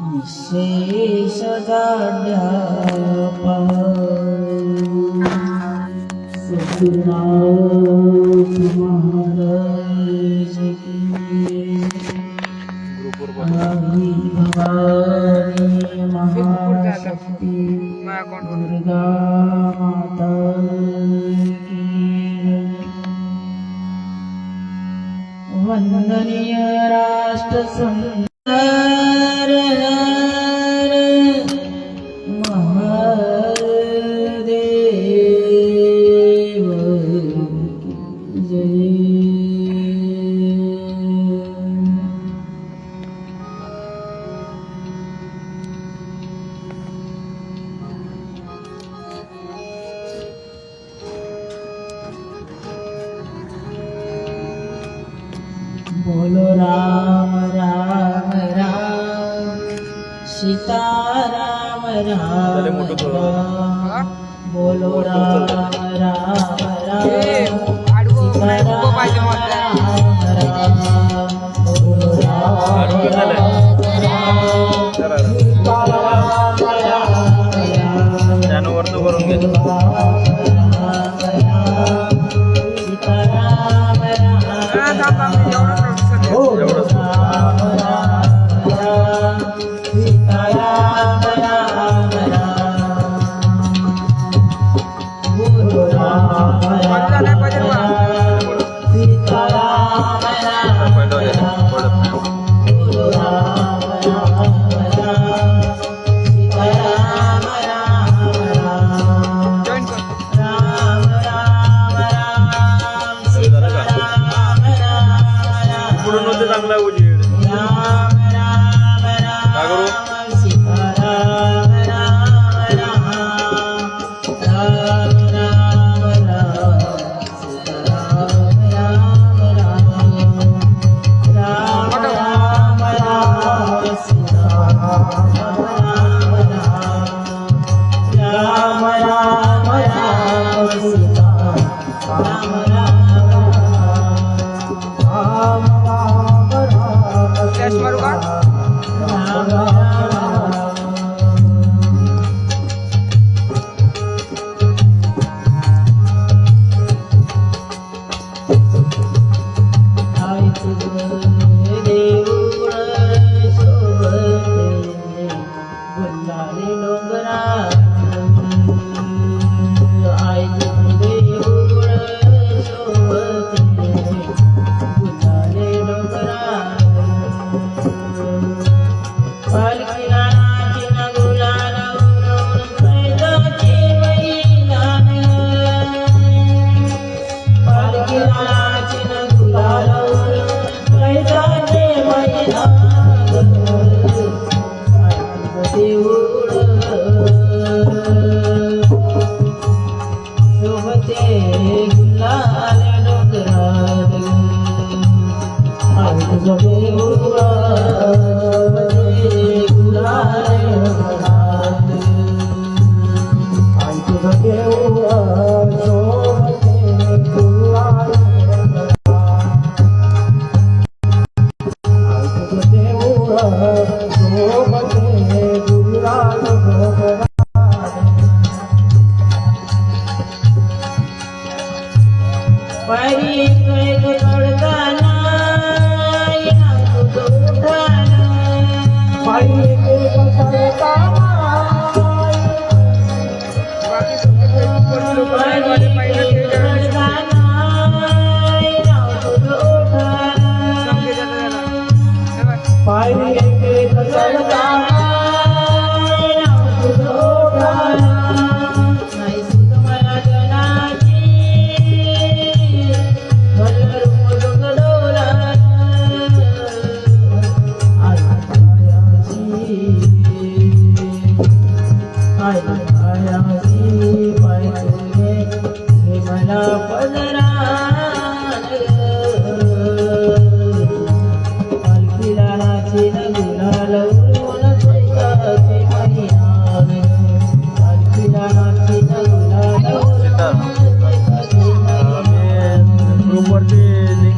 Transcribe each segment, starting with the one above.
निशेष जाड्यापा सद्गुरुनाथ महाराज की आई भवानी महाशक्ति दुर्गा माता की वंदनीय राष्ट्र संत बोलो राम राम राम सीता राम राम राम बोलो राम राम राम सीता राम राम बोलो राम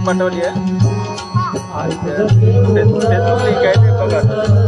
पाठवली आहे. फेसबुक लिंक आहे ते बघा.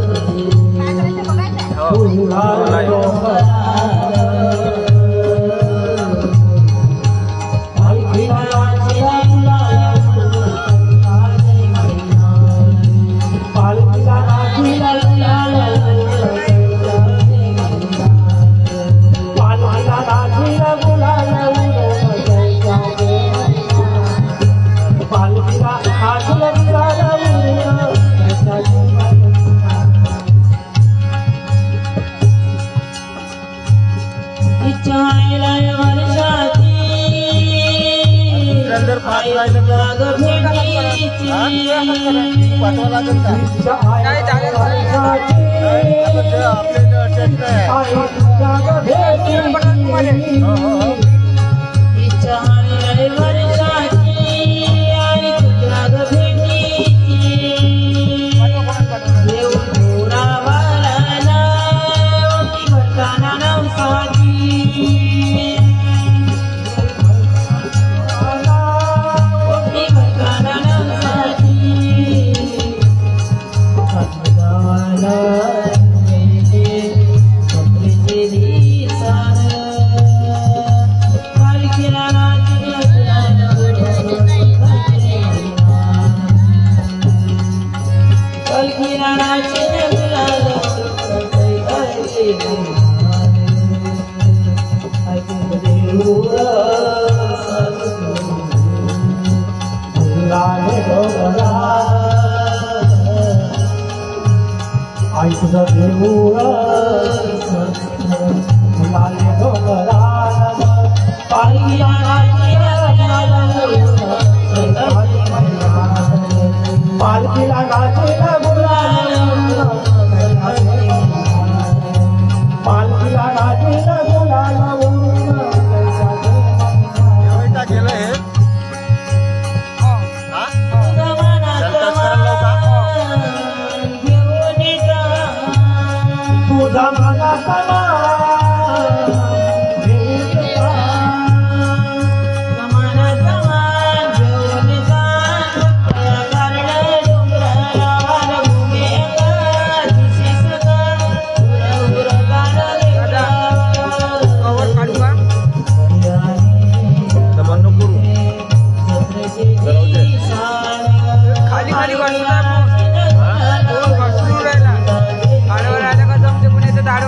खाली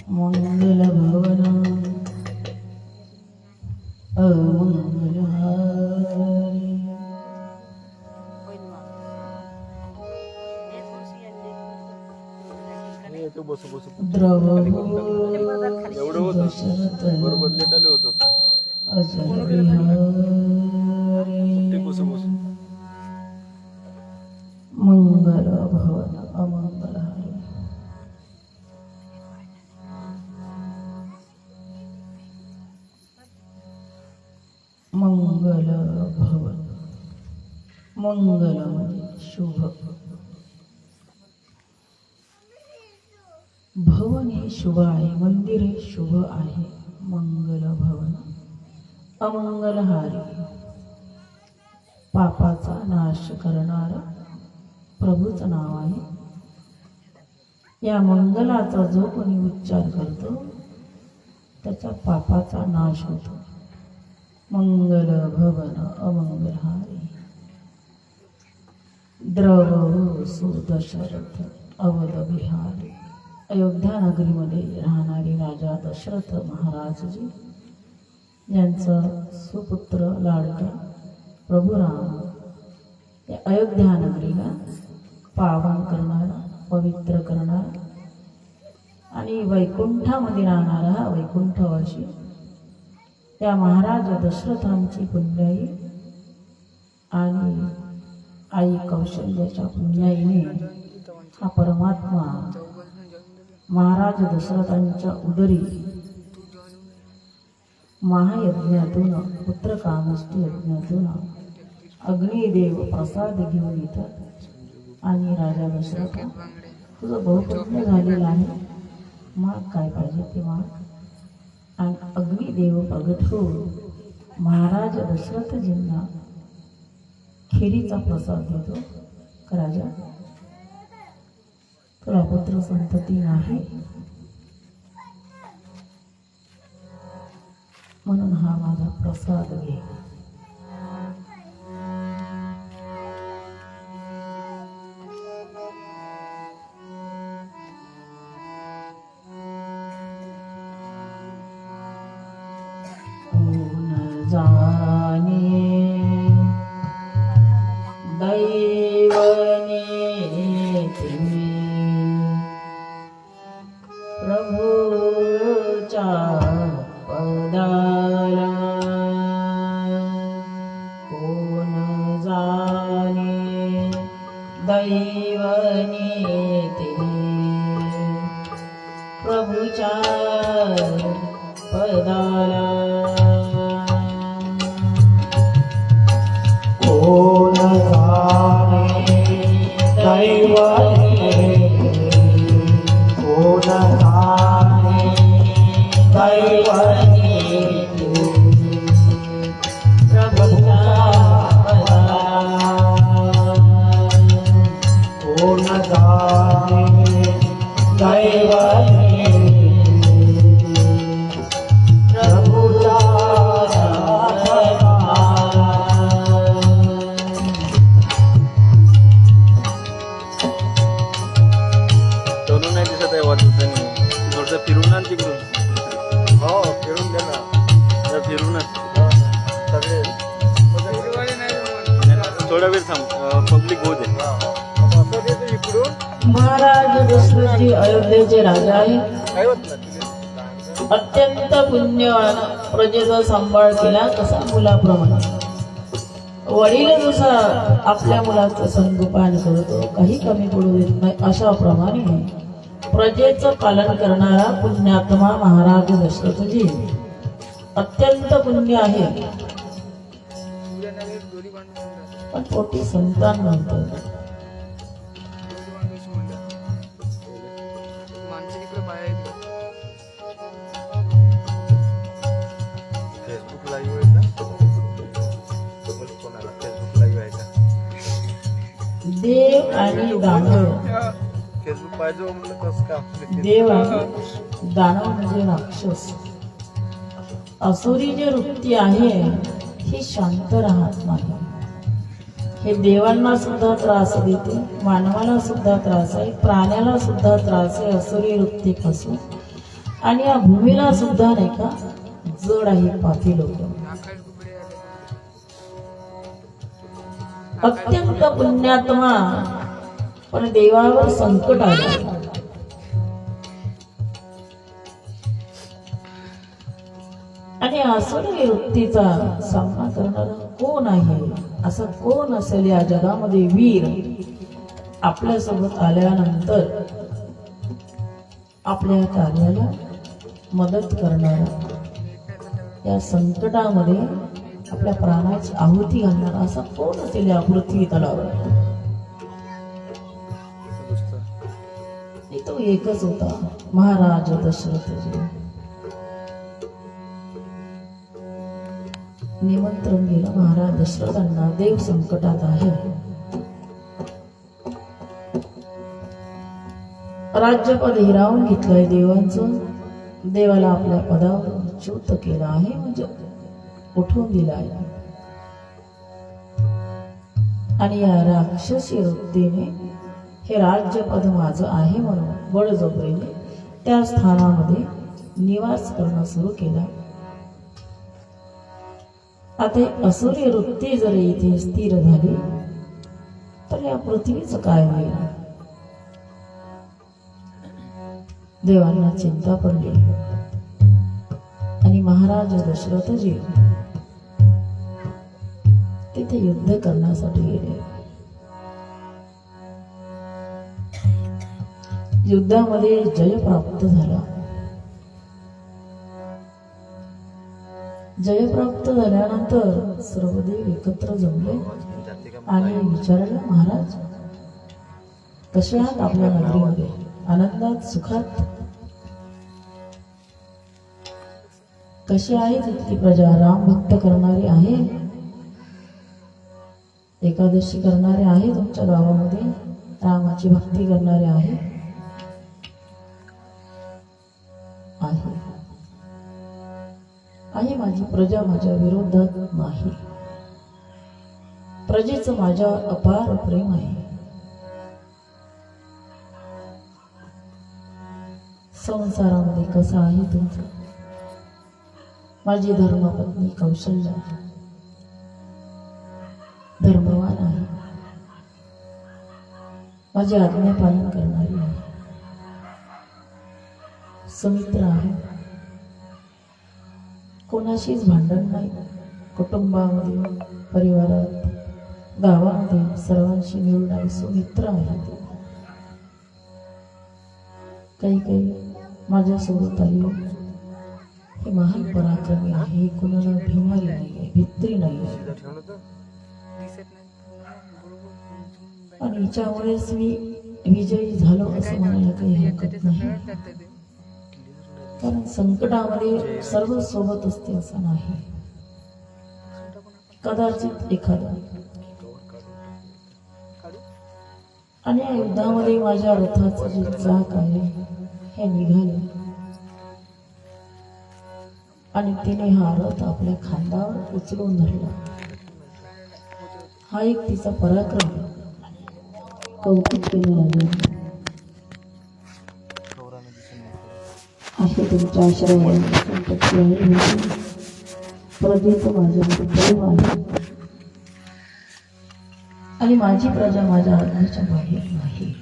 मंगल भवन अमंगलहारी द्रवभूषित दशरथ अजर विहारी मंगल भवन अमंगलहारी मंगल भवन मंगल म्हणजे शुभ भवन हे शुभ आहे मंदिर हे शुभ आहे मंगल भवन अमंगलहारी पापाचा नाश करणारा प्रभूचं नाव आहे या मंगलाचा जो कोणी उच्चार करतो त्याच्या पापाचा नाश होतो मंगल भवन अमंगलहारी द्रव सुदशरथ अवध विहारी अयोध्या नगरीमध्ये राहणारे राजा दशरथ महाराजजी यांचं सुपुत्र लाडका प्रभू राम या अयोध्या नगरीला पावन करणारा पवित्र करणारा आणि वैकुंठामध्ये राहणारा हा वैकुंठवासी त्या महाराज दशरथांची पुण्याई आणि आई कौशल्याच्या पुण्याईने हा परमात्मा महाराज दशरथांच्या उदरी महायज्ञातून पुत्रकामेष्टी यज्ञातून अग्निदेव प्रसाद घेऊन येतात आणि राजा दशरथ तुझं बहुपुण्य झालेलं आहे माग काय पाहिजे ते माग आणि अग्निदेव प्रगट होऊन महाराज दशरथजींना खिरीचा प्रसाद देतो राजा तुला पुत्र संतती नाही म्हणून हा माझा प्रसाद घे जाने दैवने प्रभूच्या पदाला कोण जाने दैवने प्रभूच्या पदाला कोण जाणे दैवने कोण जाणे दैवने प्रभूच्या पदाला कोण जाणे दैवने प्रभूच्या थोडंसं फिरून आण तिकडून हो फिरून दे ना फिरूनच सगळे थोडा वेळ थांब पब्लिक होऊ दे इकडून महाराज दशरथजी अयोध्येचे राजा आहे अत्यंत पुण्यवान प्रजेचा सांभाळ केला कसा मुलाप्रमाणे वडील जसा आपल्या मुलाचं संगोपन करतो काही कमी पडू देत नाही अशा प्रमाणे प्रजेचं पालन करणारा पुण्यात्मा महाराज दशरथजी अत्यंत पुण्य आहे पण पोटी संतान नव्हतं देव आणि दानव देव आणि दानव म्हणजे राक्षस असुरी जी वृत्ती आहे ही शांत राहत नाही हे देवांना सुद्धा त्रास देते मानवाला सुद्धा त्रास आहे प्राण्याला सुद्धा त्रास आहे असुरी वृत्तीपासून आणि या भूमीला सुद्धा नाही का जड आहे पापी लोक. अत्यंत पुण्यात्मा पण देवावर संकट आलं. आणि आसुरी वृत्तीचा सामना करणारा कोण आहे, असा कोण असेल या जगामध्ये वीर आपल्यासोबत आल्यानंतर आपल्या कार्याला मदत करणारा, या संकटामध्ये आपल्या प्राणाची आहुती घालणारा असा कोण असेल या पृथ्वी तलावर. तो एकच होता, महाराज दशरथजी. निमंत्रण दिलं महाराज दशरथांना, देव संकटात आहे. राज्यपद हिरावून घेतलंय देवांचं, देवाला आपल्या पदावर च्युत केलं आहे, म्हणजे उठवून दिलं आहे. आणि या राक्षसी वृत्तीने हे राज्यपद माझं आहे म्हणून बळजबरीने त्या स्थानामध्ये निवास करणं सुरू केला. आता असुरी वृत्ती जर इथे स्थिर झाली तर या पृथ्वीचं काय होईल. देवांना चिंता पडली आणि महाराज दशरथजी तिथे युद्ध करण्यासाठी गेले. युद्धामध्ये जय प्राप्त झाला. जय प्राप्त झाल्यानंतर सर्व देव एकत्र जमले आणि विचारलं, महाराज कसे आहात आपल्या नगरीमध्ये, आनंदात सुखात कशी आहे ती प्रजा, राम भक्त करणारे आहे, एकादशी करणारे आहे तुमच्या गावामध्ये, रामाची भक्ती करणारे आहे. आहे माझी प्रजा माझ्या विरोधात नाही, प्रजेचं माझ्या अपार प्रेम आहे. संसारामध्ये कसं आहे तुमचं, माझी धर्मपत्नी कौशल्या धर्मवान आहे, माझी आज्ञा पालन करणारी आहे, सुमित्र आहे, कोणाशीच भांडण नाही, कुटुंबामध्ये परिवारात गावामध्ये सर्वांशी मिळणारी सुमित्र आहे. काही माझ्यासोबत आली, हे महान पराक्रमी आहे, कुणाला भिमारी नाहीये, भित्री नाहीये, आणि हिच्यामुळेच मी विजयी झालो असं म्हणायला काही हरकत नाही. कारण संकटामध्ये सर्व सोबत असते असं नाही, कदाचित एखादा. आणि या युद्धामध्ये माझ्या रथाचं जे चाक आहे हे निघाले आणि तिने हा रथ आपल्या खांद्यावर उचलून धरला. हा एक तिचा पराक्रम, कौतुक केलं राजा. असे तुमच्या आश्रयाला संपत्ती आहे, प्रजेचं माझ्यामध्ये प्रेम आहे आणि माझी प्रजा माझ्या आज्ञेच्या बाहेर नाही.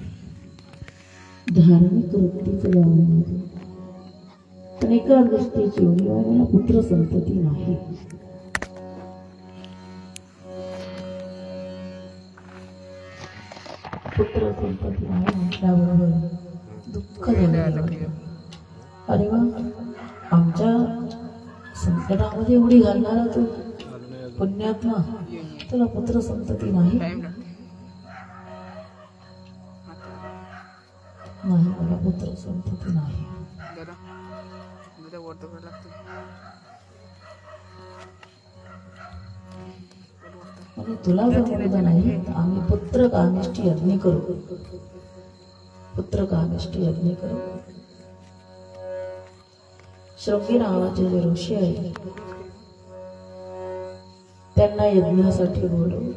धार्मिक वृत्तीचं गाव आहे माझं, पण एका दृष्टीची उणीव आहे, मला पुत्र संतती नाही. पुत्र संतती नाही म्हटल्याबरोबर दुःख झालं. अरे वा, आमच्या संकटामध्ये उडी घालणारा तू पुण्यात्मा, तुला पुत्र संतती नाही. नाही, मला पुत्र संतती नाही. आणि तुला जर मुलगा नाही, आम्ही पुत्र कामिष्टी यज्ञ करू, पुत्र कामिष्टी यज्ञ करू. शृंगी नावाचे जे ऋषी आहेत त्यांना यज्ञासाठी बोलवू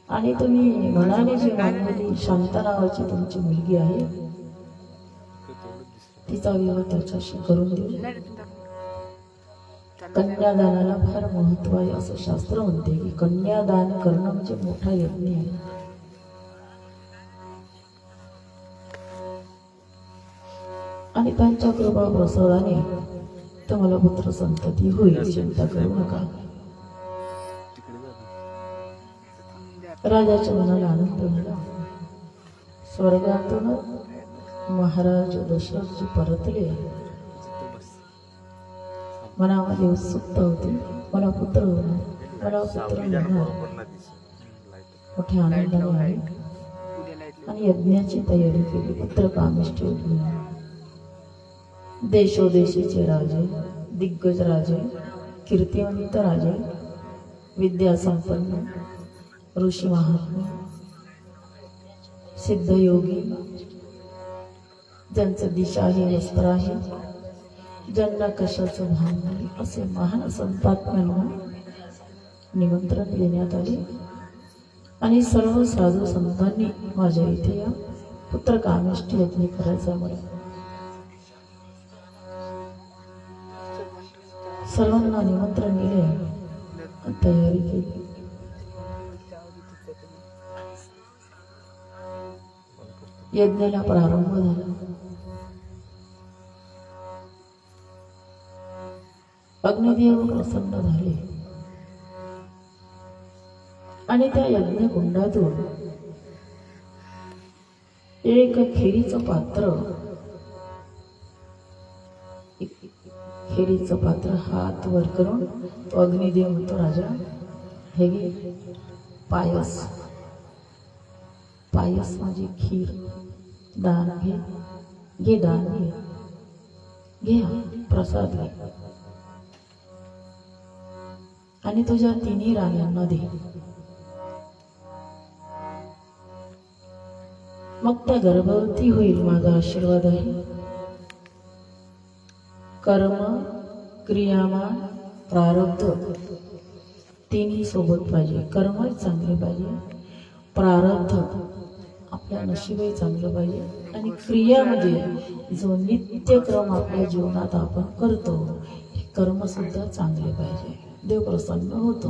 आणि तुम्ही मनाने जी मागलेली शांता नावाची तुमची मुलगी आहे तिचा विवाह त्याच्याशी करून दिला. कन्यादानाला फार महत्व आहे असं शास्त्र म्हणते की कन्यादान करणं म्हणजे मोठा यज्ञ आहे. आणि त्यांच्या कृपा प्रसादाने तुम्हाला पुत्र संतती होईल, चिंता करू नका. राजाच्या मनाला आनंद झाला. स्वर्गातून महाराज दशरथजी परतले. मनामध्ये उत्सुकता होती, मला पुत्र होणार, मला पुत्र मिळणार. मोठ्या आनंदाने आले आणि यज्ञाची तयारी केली. पुत्र कामिष्ठ यज्ञ. देशोदेशीचे राजे, दिग्गज राजे, कीर्तिवंत राजे, विद्यासंपन्न ऋषी महात्मा, सिद्धयोगी, ज्यांचं दिशा आहे, वस्त्र आहे, ज्यांना कशाचं भान नाही, असे महान संतात्म्यांना निमंत्रण देण्यात आले. आणि सर्व साधू संतांनी माझ्या इथे या, पुत्र कामिष्ठ यज्ञ करायचा मला. सर्वांना निमंत्रण दिले, तयारी केली. यज्ञाला प्रारंभ झाला. अग्निदेव प्रसन्न झाले आणि त्या यज्ञकुंडातून एक खिरीचं पात्र, खिरीचं पात्र हात वर करून तो अग्निदेव म्हणतो, राजा हे घे पायस, पायस म्हणजे खीर, दान घे, घे दान घे, घे प्रसाद घे आणि तुझ्या तिन्ही राण्यांना दे. मग त्या गर्भवती होईल, माझा आशीर्वाद आहे. कर्म, क्रियामान, प्रारब्ध तिन्ही सोबत पाहिजे. कर्मही चांगले पाहिजे, प्रारब्ध आपल्या नशीबही चांगलं पाहिजे, आणि क्रिया म्हणजे जो नित्यक्रम आपल्या जीवनात आपण करतो, हे कर्म सुद्धा चांगले पाहिजे. देव प्रसन्न होतो.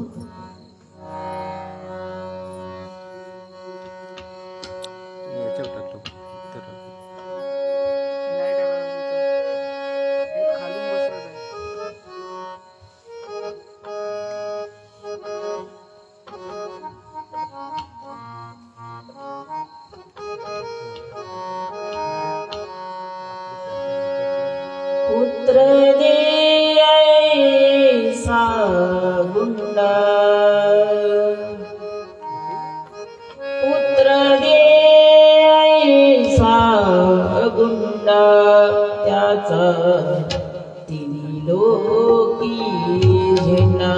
पुत्र दे ऐसा गुंडा, पुत्र दे ऐसा गुंडा, त्याचा तिन्ही लोकी झेंडा,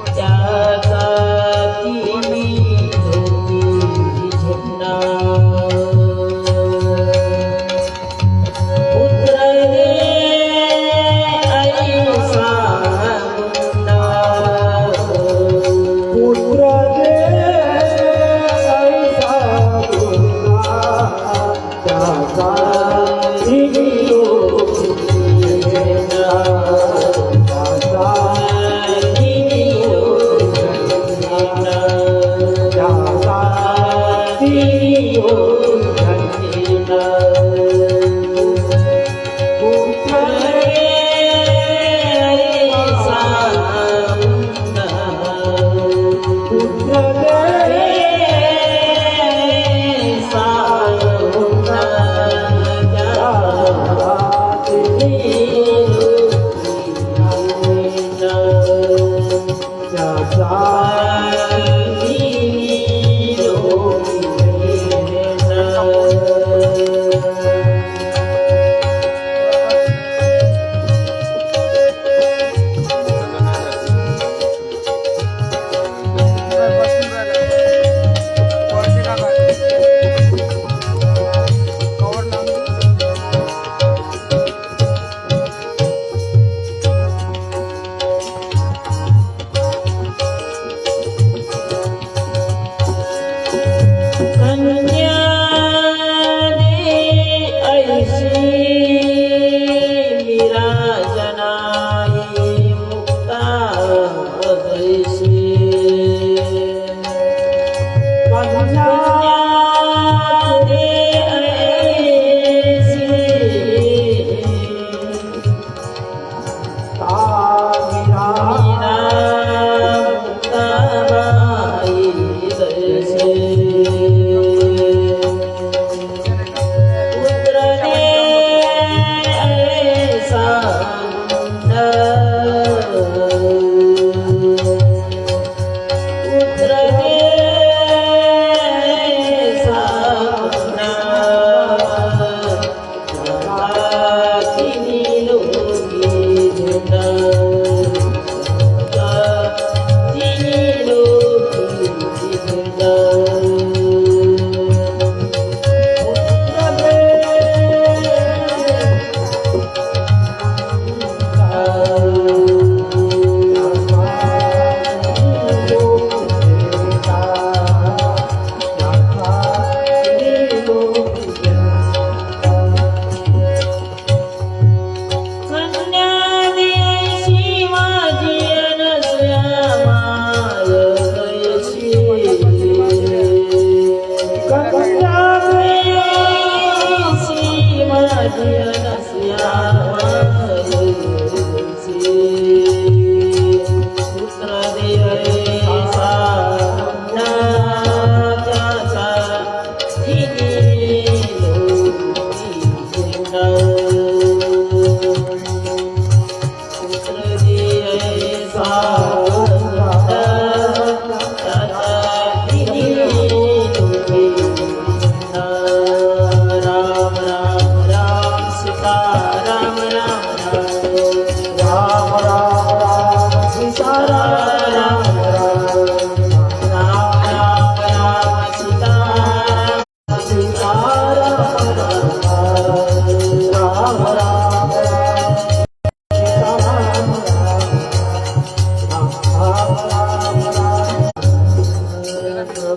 त्याचा तिन्ही लोकी झेंडा.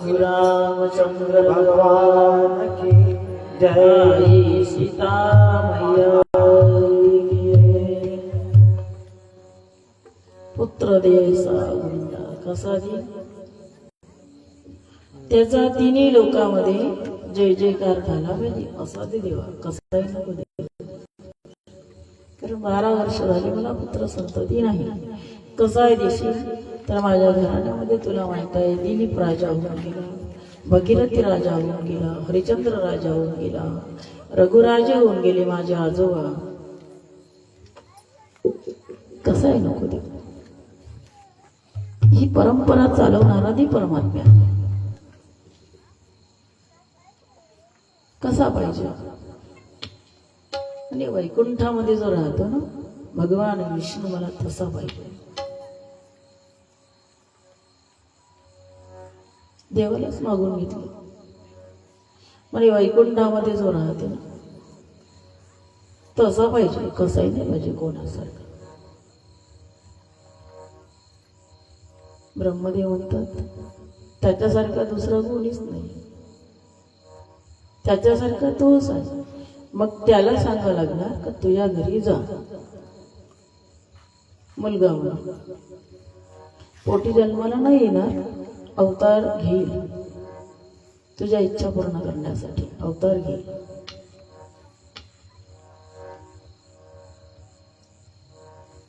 प्रभु रामचंद्र भगवान की जय। सीता मैया की जय। पुत्र द्यायचा गुंडा कसा दे, त्याचा तिन्ही लोकांमध्ये जय जयकार झाला पाहिजे असा दे देवा, कसाही नको दे. कारण 12 वर्ष झाली मला पुत्र संतती नाही. कसा आहे देशील तर माझ्या घराण्यामध्ये तुला माहित आहे दिलीप राजा होऊन गेला, भगीरथी राजा होऊन गेला, हरिचंद्र राजा होऊन गेला, रघुराजे होऊन गेले माझे आजोबा. कसाही नको दे. ही परंपरा चालवणारा ती परमात्मा कसा पाहिजे. आणि वैकुंठामध्ये जो राहतो ना भगवान विष्णू, मला तसा पाहिजे. देवालाच मागून घेतलं. म्हणजे वैकुंठामध्ये जो राहतो ना तसा पाहिजे, कसाही नाही पाहिजे कोणासारखा. ब्रह्मदेव म्हणतात त्याच्यासारखा दुसरा कोणीच नाही, त्याच्यासारखा तोच आहे. मग त्याला सांगावं लागणार का तुझ्या घरी जा, मुलगा म्हणून पोटी जन्माला नाही येणार, अवतार घेईल तुझ्या इच्छा पूर्ण करण्यासाठी, अवतार घेईल.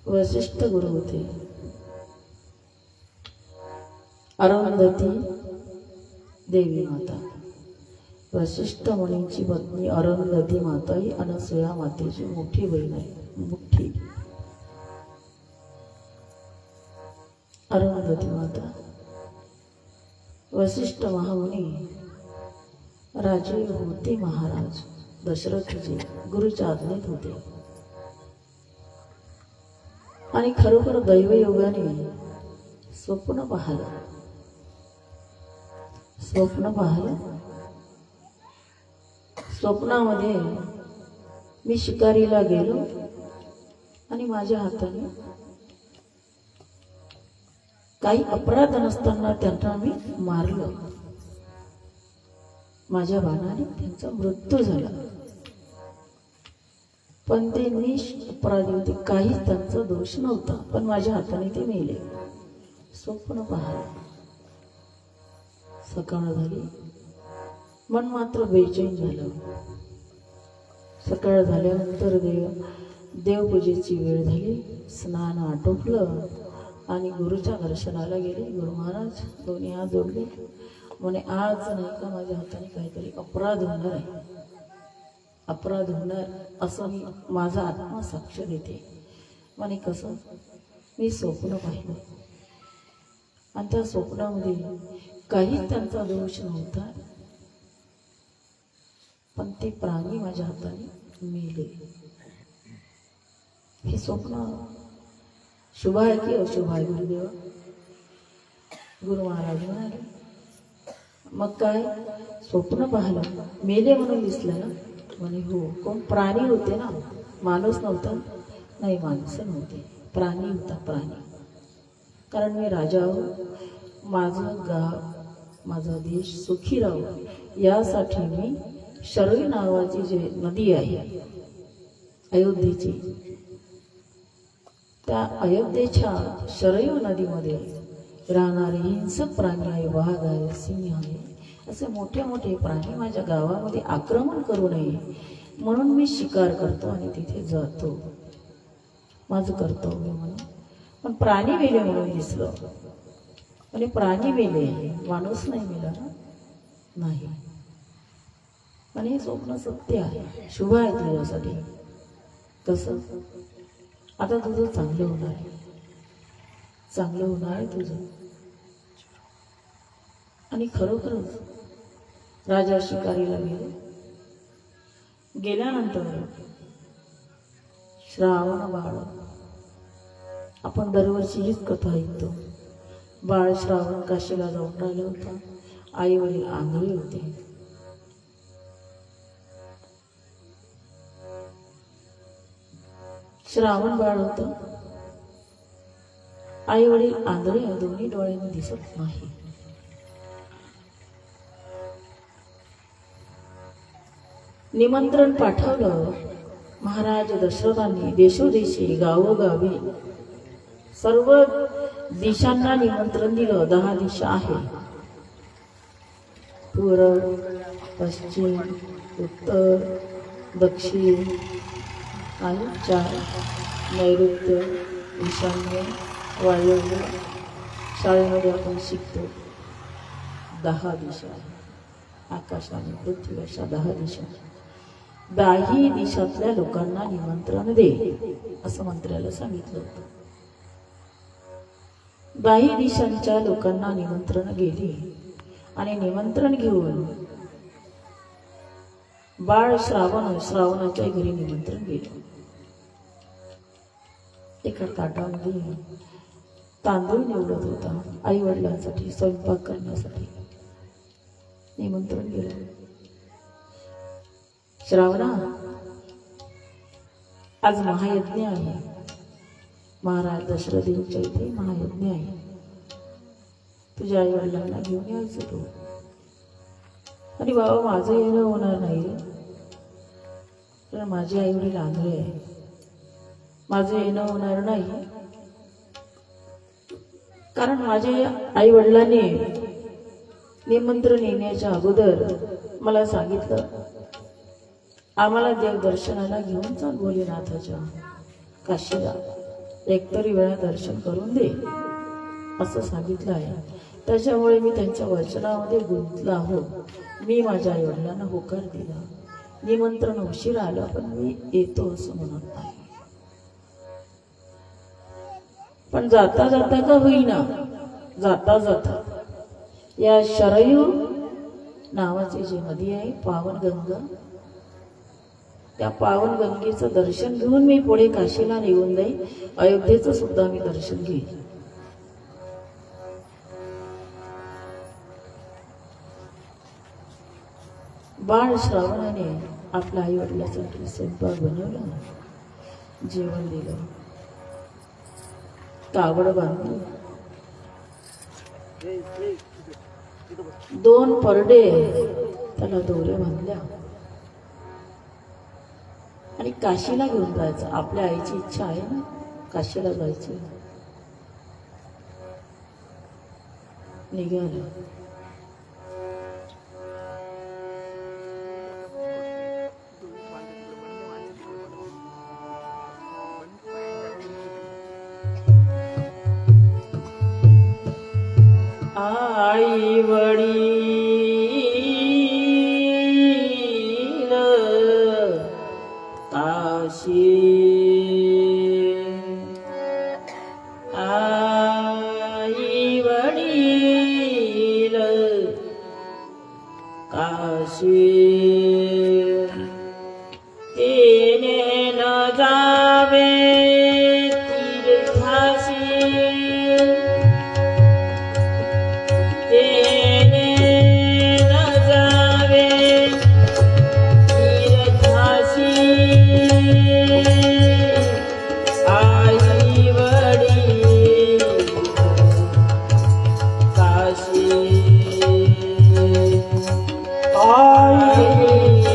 वशिष्ठ गुरु होते. अरुंधती देवी माता, वशिष्ठ मुनींची पत्नी अरुंधती माता ही अनसूया मातेची मोठी बहीण आहे. मोठी अरुंधती माता. वशिष्ठ महामुनी राजे होते, महाराज दशरथजी गुरुच्या आज्ञेत होते. आणि खरोखर दैवयोगाने स्वप्न पाहिलं. स्वप्नामध्ये मी शिकारीला गेलो आणि माझ्या हाताने काही अपराध नसताना त्यांना मी मारलं. माझ्या बाणाने त्यांचा मृत्यू झाला. पण ते अपराधी होते, काहीच त्यांचा दोष नव्हता, पण माझ्या हाताने ते मेले. स्वप्न पाहिलं. सकाळ झाली, मन मात्र बेचैन झालं. सकाळ झाल्यानंतर देवपूजेची वेळ झाली. स्नान आटोपलं आणि गुरुच्या दर्शनाला गेले. गुरु महाराज दोन्ही हात जोडले. म्हणे आज नाही का माझ्या हाताने काहीतरी अपराध होणार आहे, अपराध होणार असं मी माझा आत्मा साक्ष देते. म्हणे कसं. मी स्वप्न पाहिलं आणि त्या स्वप्नामध्ये काही त्यांचा दोष नव्हता, पण ते प्राणी माझ्या हाताने मेले. हे स्वप्न शुभ आहे की अशुभ आहे गुरुदेवा? गुरु महाराज म्हणाले मग काय स्वप्न पाहिलं, मेले म्हणून दिसलं ना? म्हणे हो. कोण? प्राणी होते ना, माणूस नव्हता. नाही, माणसं नव्हते, प्राणी होता, प्राणी. कारण मी राजा हो, माझं गाव माझा देश सुखी राहावं यासाठी मी शरयू नावाची जी नदी आहे अयोध्येची, त्या अयोध्येच्या शरयू नदीमध्ये राहणारे हिंसक प्राणी आहे, वाघ आहे, सिंह आहे, असे मोठे मोठे प्राणी माझ्या गावामध्ये आक्रमण करू नये म्हणून मी शिकार करतो आणि तिथे जातो, माझं कर्तव्य म्हणून. पण प्राणी मेले म्हणून दिसलं. म्हणजे प्राणी मेले, माणूस नाही मेला ना? नाही. आणि हे स्वप्न सत्य आहे, शुभ आहे तुझ्यासाठी. कसं? आता तुझं चांगलं होणार आहे, चांगलं होणार आहे तुझं. आणि खरोखरच राजा शिकारीला गेले. गेल्यानंतर श्रावण बाळ, आपण दरवर्षी हीच कथा ऐकतो. बाळ श्रावण काशीला जाऊन राहिला होता. आई वडील आंधळे होते. श्रावण बाळ होतं, आई वडील आंधळे, दोन्ही डोळ्यांनी दिसत नाही. निमंत्रण पाठवलं. महाराज दशरथांनी देशोदेशी गावोगावी सर्व दिशांना निमंत्रण दिलं. 10 दिशा आहे, पूर्व, पश्चिम, उत्तर, दक्षिण आणि 4 नैऋत्य, ईशान्य, वायव्य. शाळेमध्ये आपण शिकतो 10 दिशा आहे. आकाश आणि पृथ्वी अशा 10 दिशा. 10ही दिशातल्या लोकांना निमंत्रण दे असं मंत्र्याला सांगितलं होतं. 10ही दिशांच्या लोकांना निमंत्रण गेली आणि निमंत्रण घेऊन बाळ श्रावणाच्या घरी निमंत्रण गेलं. एका ताटामध्ये तांदूळ निवडत होता. आई वडिलांसाठी स्वयंपाक करण्यासाठी निमंत्रण गेलं. श्रावणा, आज महायज्ञ आहे. महाराज दशरथींच्या इथे महायज्ञ आहे. तुझ्या आई वडिलांना घेऊन यायचं तू. आणि बाबा, माझं येणं होणार नाही, कारण माझे आई वडील आंधळे आहे. माझं येणं होणार नाही, कारण माझे आई वडिलांनी निमंत्रण येण्याच्या अगोदर मला सांगितलं, आम्हाला देवदर्शनाला घेऊन चाल भोलेनाथाच्या काशीला, एकतरी वेळा दर्शन करून दे असं सांगितलं आहे. त्याच्यामुळे मी त्यांच्या वचनामध्ये गुंतला आहो. मी माझ्या आई वडिलांना होकार दिला. निमंत्रण उशीर आलं, पण मी येतो असं म्हणत नाही. पण जाता जाता का होईना, जाता जाता या शरयू नावाची जी नदी आहे, पावन गंगा, त्या पावन गंगेचं दर्शन घेऊन मी पुढे काशीला निघून जाईल. अयोध्येचं सुद्धा मी दर्शन घेईन. बाळ श्रावणाने आपल्या आई वडिलांसाठी स्वयंपाक बनवला, जेवण दिलं, कावड बांधली, 2 परडे त्याला दोरे बांधल्या आणि काशीला घेऊन जायचं. आपल्या आईची इच्छा आहे ना काशीला जायची. निघालं. आई वडील काशी, आई वडील काशी, तेने न जावे तीर्थासी, तेने न जावे तीर्थासी, आई वडील काशी, आई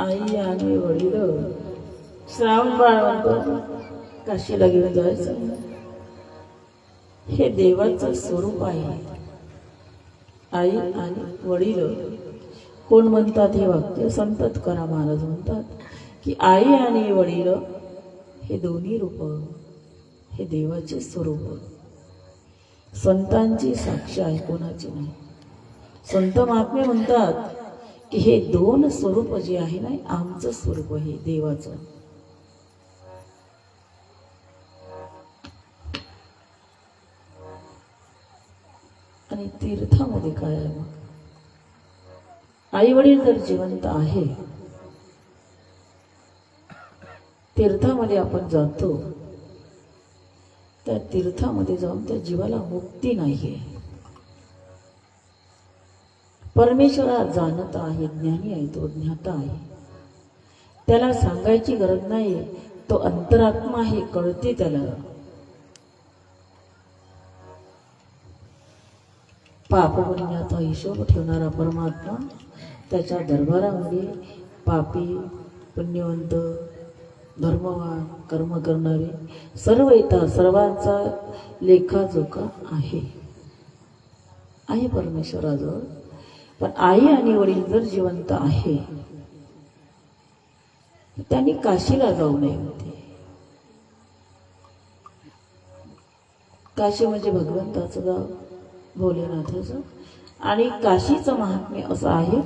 आई आणि वडील श्रावण बाळवंत काशीला घेऊन जायचं. हे देवाचं स्वरूप आहे. आई आणि वडील कोण म्हणतात हे वाक्य? संत तुकाराम महाराज म्हणतात की आई आणि वडील हे दोन्ही रूप हे देवाचे स्वरूप. संतांची साक्ष आहे, कोणाची नाही. संत महात्मे म्हणतात की हे दोन स्वरूप जे आहे ना, आमचं स्वरूप आहे देवाचं. आणि तीर्थामध्ये काय आहे मग? आई वडील जर जिवंत आहे, तीर्थामध्ये आपण जातो, त्या तीर्थामध्ये जाऊन त्या जीवाला मुक्ती नाहीये. परमेश्वरा जाणत आहे, ज्ञानी आहे, तो ज्ञाता आहे. त्याला सांगायची गरज नाही, तो अंतरात्मा आहे, कळते त्याला. पाप पुण्याचा हिशोब ठेवणारा परमात्मा त्याच्या दरबारामध्ये पापी, पुण्यवंत, धर्मवान, कर्म करणारे सर्व येतात. सर्वांचा लेखाजोखा आहे परमेश्वराजवळ. पण आई आणि वडील जर जिवंत आहे, त्यांनी काशीला जाऊ नये होते. काशी म्हणजे भगवंताचं गाव, भोलेनाथाचं. आणि काशीचं महात्म्य असं आहे,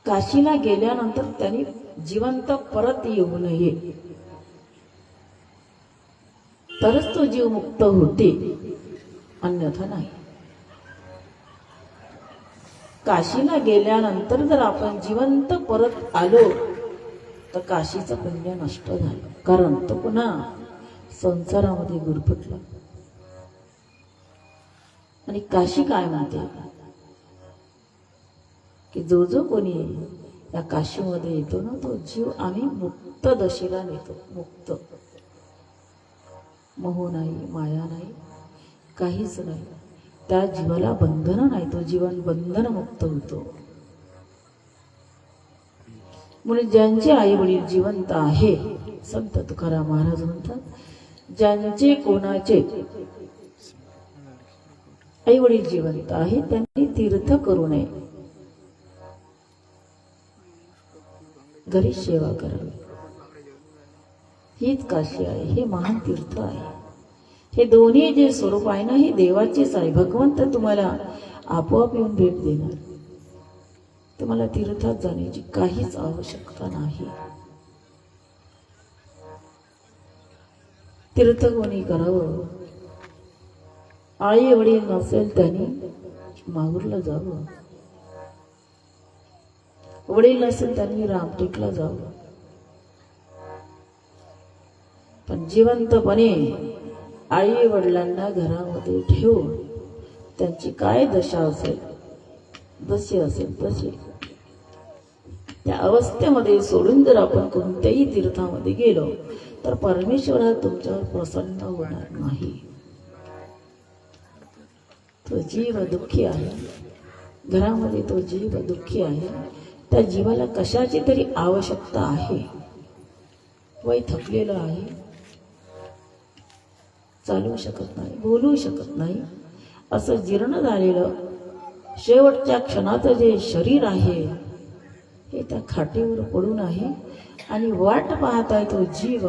काशीला गेल्यानंतर त्यांनी जिवंत परत येऊ नये, तरच तो जीव मुक्त होते, अन्यथा नाही. काशीला गेल्यानंतर जर आपण जिवंत परत आलो तर काशीचं पुण्य नष्ट झालं, कारण तो पुन्हा संसारामध्ये गुरफटला. आणि काशी काय म्हणते की जो कोणी या काशीमध्ये येतो ना, तो जीव आम्ही मुक्त दशेला नेतो. मुक्त, मोह नाही, माया नाही, काहीच नाही. त्या जीवाला बंधन नाही, तो जीवन बंधन मुक्त होतो. म्हणून ज्यांचे आई वडील जिवंत आहे, संत तुकाराम महाराज म्हणतात, ज्यांचे कोणाचे आई वडील जिवंत आहे त्यांनी तीर्थ करू नये, घरी सेवा करावी. हीच काशी आहे, हे महान तीर्थ आहे. हे दोन्ही जे स्वरूप आहे ना, हे देवाचेच आहे. भगवंत तुम्हाला आपोआप येऊन भेट देणार. तुम्हाला तीर्थात जाण्याची काहीच आवश्यकता नाही. तीर्थ कोणी करावं? आई वडील नसेल त्यांनी माहूरला जावं, वडील नसेल त्यांनी रामटेकला जावं. पण जिवंतपणे आई वडिलांना घरामध्ये ठेवून त्यांची काय दशा असेल, जशी असेल तशी त्या अवस्थेमध्ये सोडून जर आपण कोणत्याही तीर्थामध्ये गेलो तर परमेश्वरा तुमच्यावर प्रसन्न होणार नाही. तो जीव दुःखी आहे, घरामध्ये तो जीव दुःखी आहे. त्या जीवाला कशाची तरी आवश्यकता आहे. वय थकलेलं आहे, चालू शकत नाही, बोलू शकत नाही, असं जीर्ण झालेलं शेवटच्या क्षणाचं जे शरीर आहे हे त्या खाटेवर पडून आहे आणि वाट पाहत आहे तो जीव.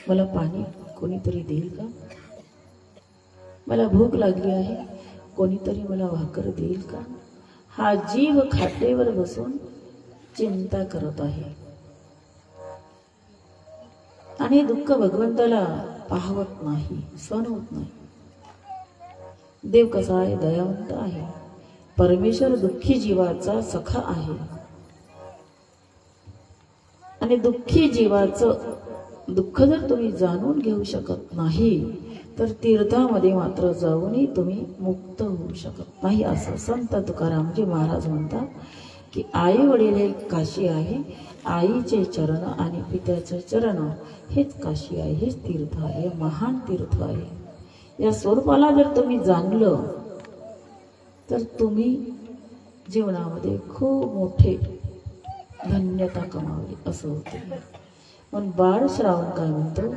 मला पाणी कोणीतरी देईल का? मला भूक लागली आहे, कोणीतरी मला भाकर देईल का? हा जीव खाटेवर बसून चिंता करत आहे. आणि दुःख भगवंताला पाहवत नाही, सहन होत नाही. देव कसा आहे? दयावंत आहे. परमेश्वर दुःखी जीवाचा सखा आहे. आणि दुःखी जीवाचं दुःख जर तुम्ही जाणून घेऊ शकत नाही तर तीर्थामध्ये मात्र जाऊनही तुम्ही मुक्त होऊ शकत नाही. असं संत तुकारामजी महाराज म्हणतात की आई वडील हे काशी आहे. आईचे चरण आणि पित्याचे चरण हेच काशी आहे, हेच तीर्थ आहे, महान तीर्थ आहे. या स्वरूपाला जर तुम्ही जाणलं तर तुम्ही जीवनामध्ये खूप मोठे धन्यता कमावली असं होते. पण बाळ श्रावण काय म्हणतो,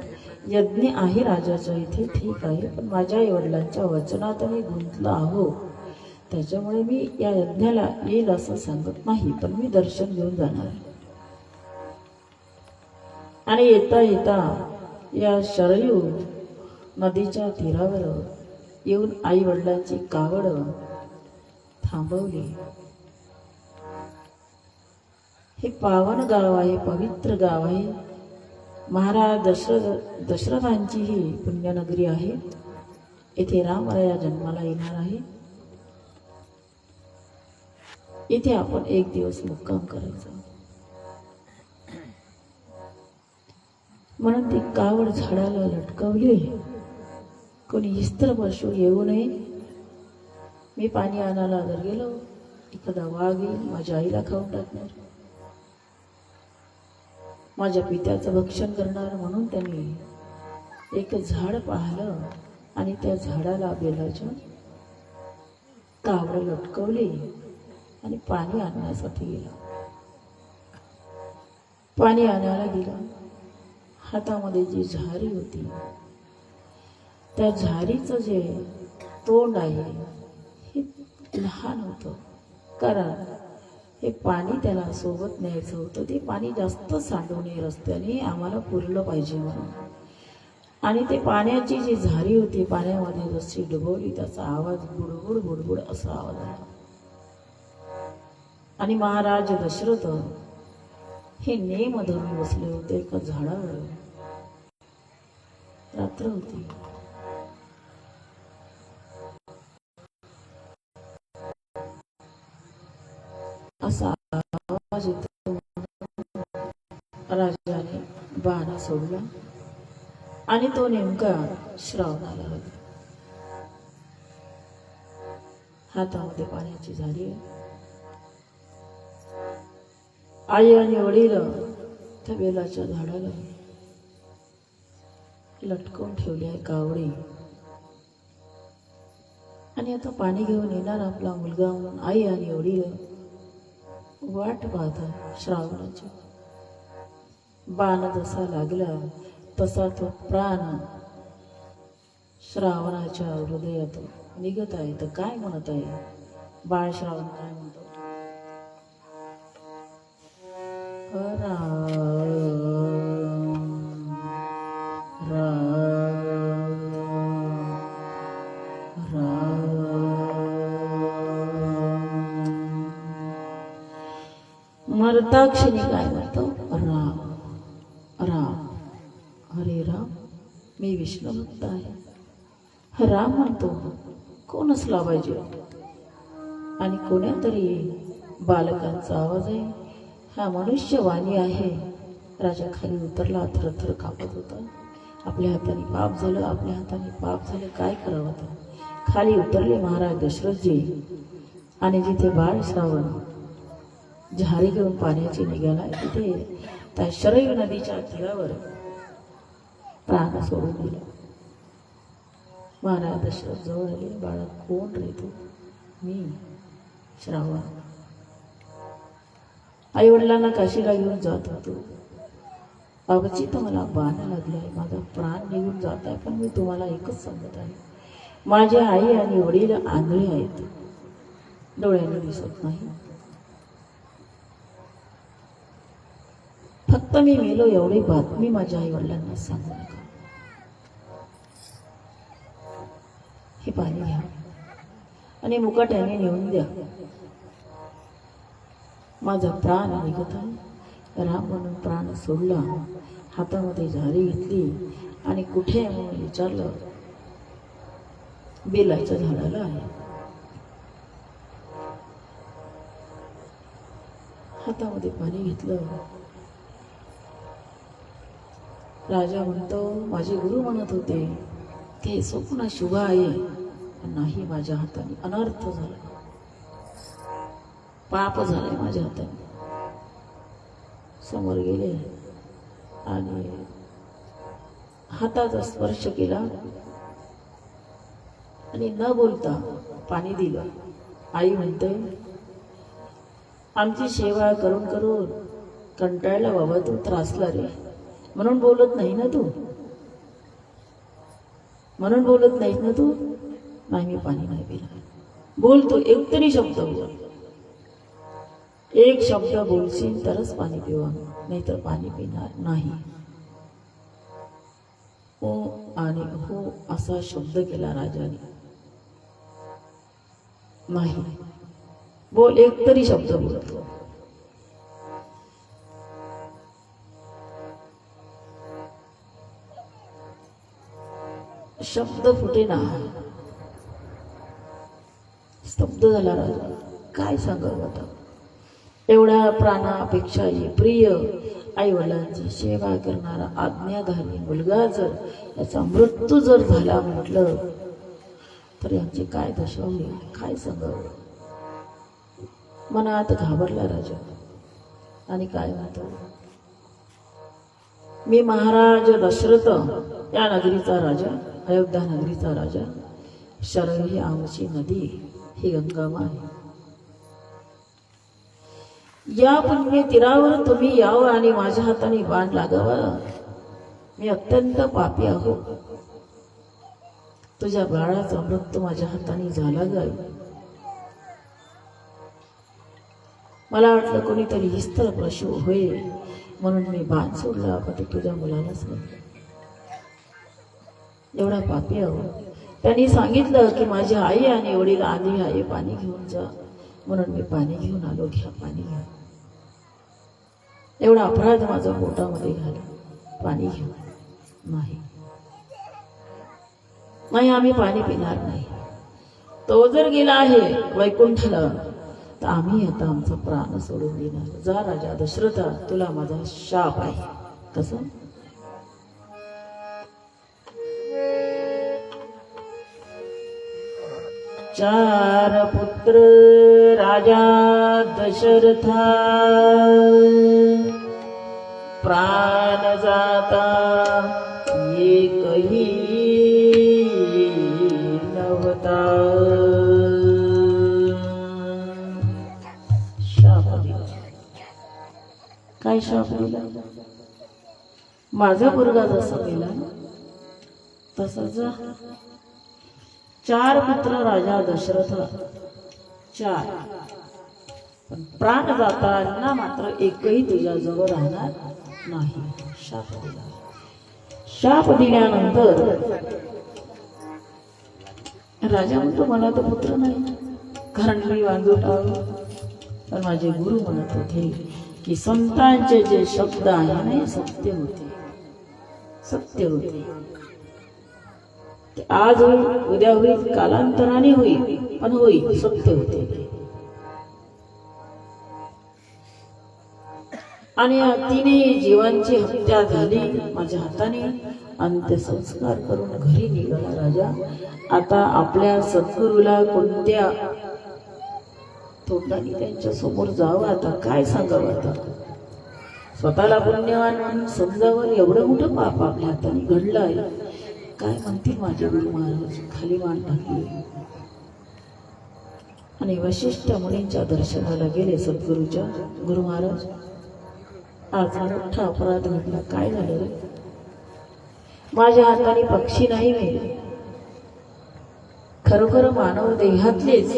यज्ञ आहे राजाच्या इथे, ठीक आहे, पण माझ्या आईवडिलांच्या वचनात मी गुंतलो आहो, त्याच्यामुळे मी या यज्ञाला येईल असं सांगत नाही, पण मी दर्शन घेऊन जाणार. आणि येता येता या शरयू नदीच्या तीरावर येऊन आई वडिलांची कावड थांबवली. हे पावन गाव आहे, पवित्र गाव आहे, महाराज दशरथांची ही पुण्यनगरी आहे. इथे रामराया जन्माला येणार आहे. इथे आपण एक दिवस मुक्काम करायचा. म्हणून ती कावड झाडाला लटकवली. कोणी हिस्त्र पशु येऊ नये. मी पाणी आणायला जर गेलो, एखादा वाघ येईल, माझ्या आईला खाऊन टाकणार, माझ्या पित्याचं भक्षण करणार. म्हणून त्यांनी एक झाड पाहिलं आणि त्या झाडाला बेलाच्या कावड लटकवली आणि पाणी आणण्यासाठी गेला. पाणी आणायला गेला. हातामध्ये जी झारी होती, त्या झारीचं जे तोंड आहे हे लहान होतं, कारण हे पाणी त्याला सोबत न्यायचं होतं. ते पाणी जास्त सांडू नये रस्त्याने, आम्हाला पुरलं पाहिजे म्हणून. आणि ते पाण्याची जी झारी होती पाण्यामध्ये जशी डुबवली, त्याचा आवाज बुडबुड बुडबुड असा आवाज आला. आणि महाराज दशरथ हे नेम धरून बसले होते एका झाडावर. रात्र होती. असा आवाज येतो. राजाने बाण सोडला आणि तो नेमका श्रावणाला होता. हातामध्ये पाण्याची झाडी आहे. आई आणि वडील त्या बेलाच्या झाडाला लटकवून ठेवली आहे कावडी. आणि आता पाणी घेऊन येणार आपला मुलगा म्हणून आई आणि वडील वाट पाहतात श्रावणाची. बाण जसा लागला तसा तो प्राण श्रावणाच्या हृदयात निघत आहे. तर काय म्हणत आहे बाळ श्रावण, काय म्हणतो, राम राम राम. मरताक्षणी काय म्हणतो, राम राम. हरे राम, मी विष्णू भक्त आहे. राम म्हणतो, कोण असला पाहिजे? आणि कोण्या तरी बालकांचा आवाज आहे. हा मनुष्यवाणी आहे. राजा खाली उतरला, थरथर कापत होता. आपल्या हाताने पाप झालं, आपल्या हाताने पाप झालं, काय करावं आता. खाली उतरले महाराज दशरथजी. आणि जिथे बाळ श्रावण झारी घेऊन पाण्याची निघाला, तिथे त्या शरयू नदीच्या तीरावर प्राण सोडून दिला. महाराज दशरथ जवळ आले. बाळा, कोण रे तू? मी श्रावण. आई वडिलांना काशीला घेऊन जात होतो. बाबाची तर मला बाण लागलाय, माझा प्राण निघून जात आहे, पण मी तुम्हाला एकच सांगत आहे, माझे आई आणि वडील आंधळे आहेत, डोळ्याने दिसत नाही. फक्त मी मेलो एवढी बातमी माझ्या आई वडिलांना सांगू नका. हे पाणी घ्या आणि मुकाट्याने नेऊन द्या. माझा प्राण निघत आहे. राम म्हणून प्राण सोडला. हातामध्ये झारी घेतली आणि कुठे म्हणून विचारलं. बेलाच्या झाडाला आहे. हातामध्ये पाणी घेतलं. राजा म्हणतो, माझे गुरु म्हणत होते ते स्वप्न शुभ आहे. नाही, माझ्या हाताने अनर्थ झाला, पाप झालाय माझ्या हाताने. समोर गेले आणि हाताचा स्पर्श केला आणि न बोलता पाणी दिलं. आई म्हणते, आमची सेवा करून करून कंटाळला बाबा, तू त्रासला रे, म्हणून बोलत नाही ना तू, म्हणून बोलत नाहीस ना तू. नाही, मी पाणी नाही पिणार. बोलतो, एक तरी शब्द बोल, एक शब्द बोलशील तरच पाणी पिवा, नाहीतर पाणी पिणार नाही. हो आणि हो असा शब्द केला राजाने. नाही, बोल, एक तरी शब्द बोल. शब्द फुटेना, स्तब्ध झाला राजा. काय सांगावं आता, एवढ्या प्राणापेक्षाही प्रिय आई वडिलांची सेवा करणारा आज्ञाधारी मुलगा जर याचा मृत्यू जर झाला म्हटलं तर यांची काय दशा होईल, काय सांगावं. मनात घाबरला राजा आणि काय म्हणतो, मी महाराज दशरथ या नगरीचा राजा, अयोध्या नगरीचा राजा. शरयू ही आमची नदी, ही गंगामा आहे. या पुण्य तीरावर तुम्ही यावं आणि माझ्या हाताने बाण लागावा. मी अत्यंत पापी आहो. तुझ्या बाळाचा मृत्यू माझ्या हाताने झाला ग. मला वाटलं कोणीतरी हिस्त्र प्रशू होईल म्हणून मी बाण सोडला, पण ते तुझ्या मुलालाच नाही. एवढा पापी आहो. त्यांनी सांगितलं की माझी आई आणि वडील आधी आहे, पाणी घेऊन जा, म्हणून मी पाणी घेऊन आलो. घ्या, पाणी घ्या. एवढा अपराध माझा पोटामध्ये घाला, पाणी घेऊ. नाही नाही, आम्ही पाणी पिणार नाही. तो जर गेला आहे वैकुंठाला तर आम्ही आता आमचा प्राण सोडून देणार. जा राजा दशरथा, तुला माझा शाप आहे. कसं, चार पुत्र राजा दशरथा, प्राण जाता एकही नव्हता. शाप दिला. काय शाप दिला? माझा मुलगा जसा गेला तसंच चार पुत्र राजा दशरथ, चार, पण प्राण जाताना मात्र एकही तुझ्या जवळ राहणार नाही. शाप दिला. शाप दिल्यानंतर राजा म्हणतो, मला तर पुत्र नाही, कारण मी वांजोट आहो. पण माझे गुरु म्हणत होते की संतांचे जे शब्द आहे ना, सत्य होते, सत्य होते. आज होईल, उद्या होईल, कालांतराने होईल, पण होईल, सत्य होते. आणि तिने जीवांची हत्या झाली माझ्या हाताने. अंत्यसंस्कार करून घरी निघाला राजा. आता आपल्या सद्गुरूला कोणत्या तोंडाने त्यांच्या समोर जावं, आता काय सांगावं. आता स्वतःला पुण्यवान म्हणून समजावं, एवढं मोठं पाप आपल्या हाताने घडलं आहे. काय म्हणतील माझे गुरु महाराज. खाली मान टाकली आणि वशिष्ठ मुनींच्या दर्शनाला गेले. सद्गुरूच्या, गुरु महाराज आज मोठा अपराध घडला. काय झालं रे? माझ्या हाताने पक्षी नाही मेले, खरोखर मानव देहातलेच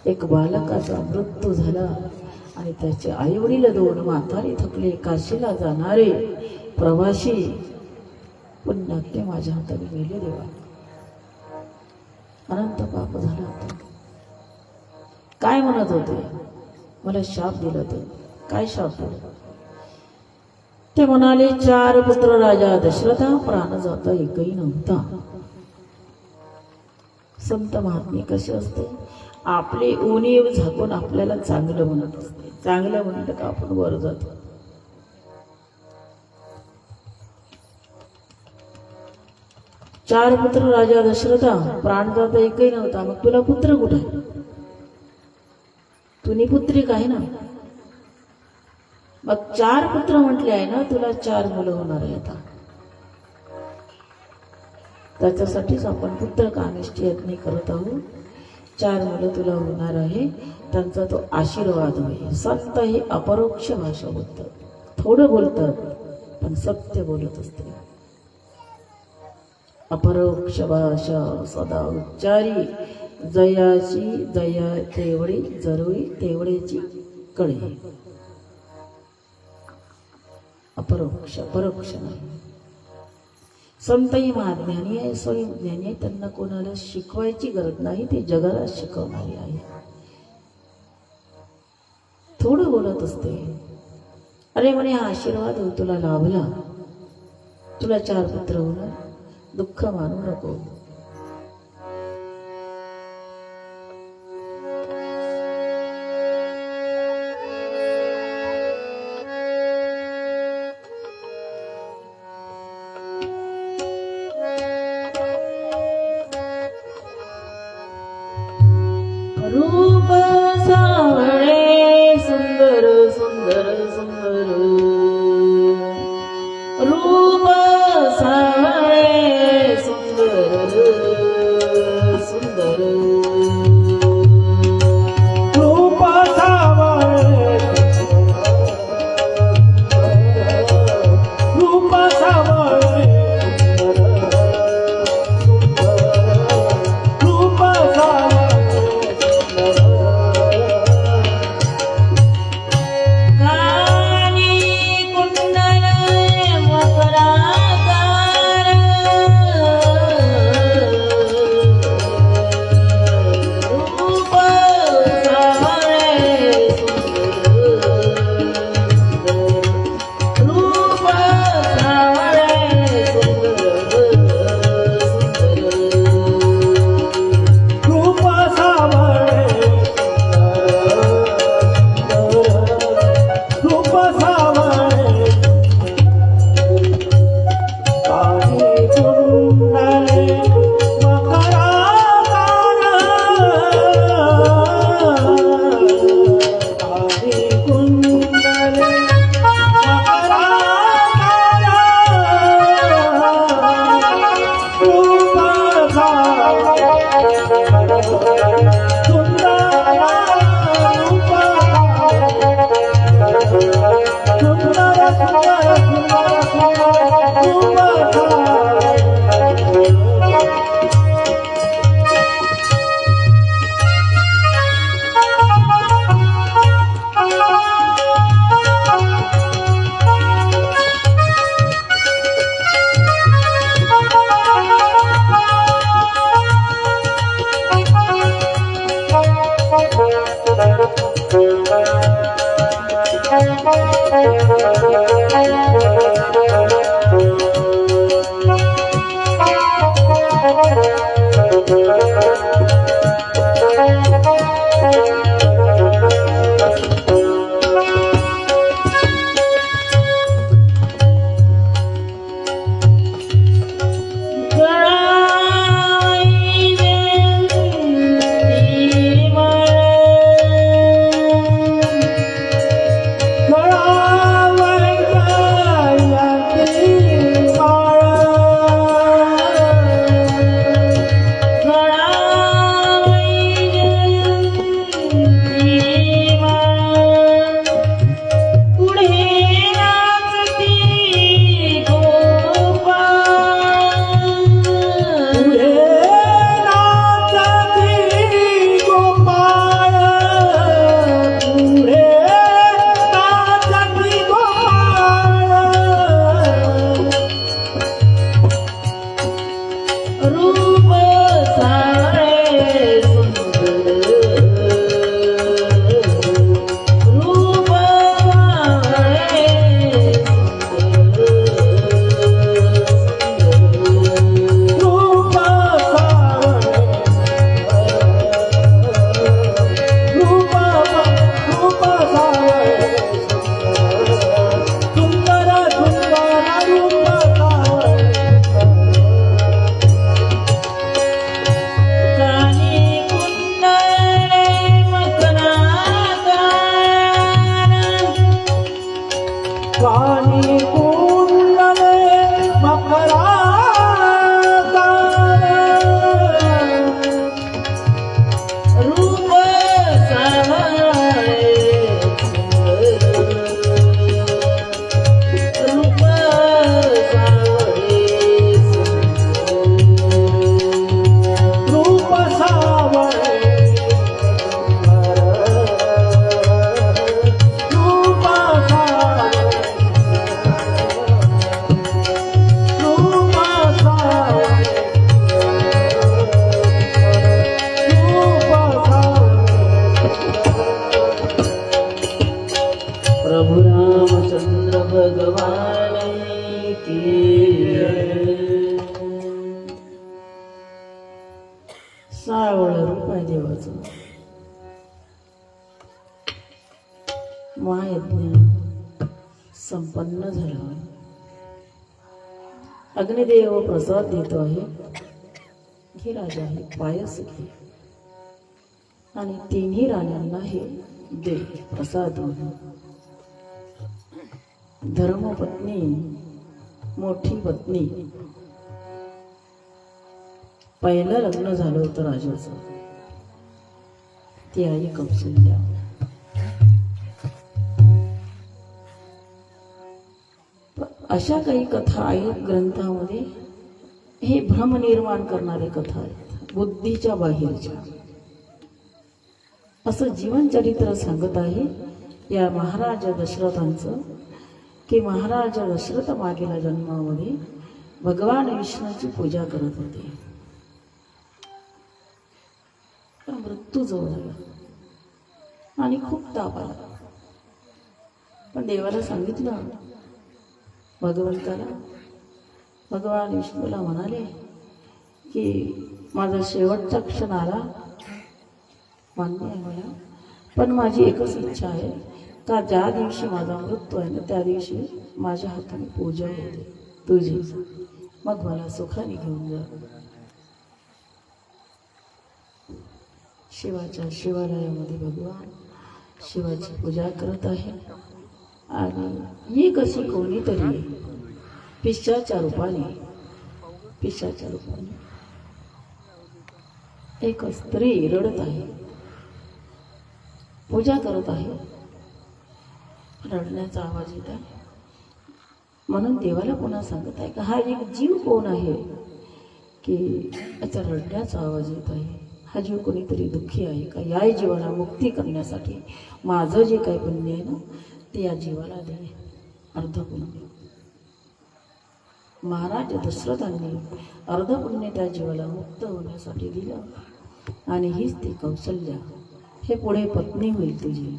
एक बालकाचा मृत्यू झाला आणि त्याचे आई वडील दोन म्हातारे थकले काशीला जाणारे प्रवासी पुण्यातले माझ्या हाताने मेले. देवा, अनंत पाप झाला होता. काय म्हणत होते? मला शाप दिला. तर काय शाप दिला? ते म्हणाले, चार पुत्र राजा दशरथा, प्राण जाता एकही नव्हता. संत महात्मे कसे असते, आपली उणीव झाकून आपल्याला चांगलं म्हणत असते. चांगलं म्हणलं का आपण वर जातो. चार पुत्र राजा दशरथा, प्राण जाता एकही नव्हता. मग तुला पुत्र कुठे? तू निपुत्रिक आहे ना. मग चार पुत्र म्हटले आहे ना, तुला चार मुलं होणार आहे. आता त्याच्यासाठीच आपण पुत्र कामेष्टी यज्ञ करत आहोत. 4 मुलं तुला होणार आहे, त्यांचा तो आशीर्वाद होईल. संत हे अपरोक्ष भाषा बोलतात, थोडं बोलतात पण सत्य बोलत असते. अपरोक्ष भाषा सदा उच्चारी, जयाची दया तेवढी जरुरी तेवढेची कळे. अपरोक्ष परोक्ष नाही. संतही महाज्ञानी आहे, स्वयं ज्ञानी आहे, त्यांना कोणाला शिकवायची गरज नाही, ते जगाला शिकवणारे आहे. थोडं बोलत असते. अरे म्हणे हा आशीर्वाद तुला लाभला, तुला 4 पुत्र होणार, दुःख मानू नको. रूप सावळे सुंदर सुंदर सुंदर, रूप सावळे सुंदर सुंदर, रूप सावळे रूप सावळे रूप सावळे कानी कुंडल मकराकार, रूप सावळे सुंदर, रूप सावळे सुंदर सुंदर, रूप सावळे रूप सावळे काळी कुंडले मकराकार, काळी कुंडले मकराकार, रूप सावळे सुंदर रूप सुंदर सुंदर गळावई महायज्ञ संपन्न झाला. अग्निदेव प्रसाद देतो आहे. घे राजा, हे पायस घे आणि तिन्ही राण्यांना हे दे प्रसाद म्हणून. धर्मपत्नी, मोठी पत्नी, पहिलं लग्न झालं होतं राजाचं, ती आई कौशल्या. अशा काही कथा आहेत ग्रंथामध्ये. हे भ्रम निर्माण करणारे कथा आहेत, बुद्धीच्या बाहेरच्या. असं जीवनचरित्र सांगत आहे या महाराज दशरथांचं, की महाराज दशरथ मागेल्या जन्मामध्ये भगवान विष्णूची पूजा करत होते. पण मृत्यू जवळ आला आणि खूप ताप आला. पण देवाला सांगितलं, भगवंताला, भगवान विष्णूला म्हणाले की माझा शेवटचा क्षण आला, मान्य आहे मला, पण माझी एकच इच्छा आहे का ज्या दिवशी माझा मृत्यू आहे ना त्या दिवशी माझ्या हाताने पूजा होते तुझी, मग मला सुखाने घेऊन जा. शिवाच्या शिवालयामध्ये भगवान शिवाची पूजा करत आहे आणि एक अशी कोणीतरी पिशाच्या रूपाने एक स्त्री रडत आहे, पूजा करत आहे. रडण्याचा आवाज येत आहे. म्हणून देवाला पुन्हा सांगत आहे का हा एक जीव कोण आहे की याचा रडण्याचा आवाज येत आहे. हा जीव कोणीतरी दुःखी आहे का. या जीवाला मुक्ती करण्यासाठी माझं जे काही पुण्य आहे ना ते या जीवाला दे, अर्धपुण्य. महाराज दशरथांनी अर्धपुण्य त्या जीवाला मुक्त होण्यासाठी दिलं. आणि हीच ती कौशल्या, हे पुढे पत्नी होईल तुझी.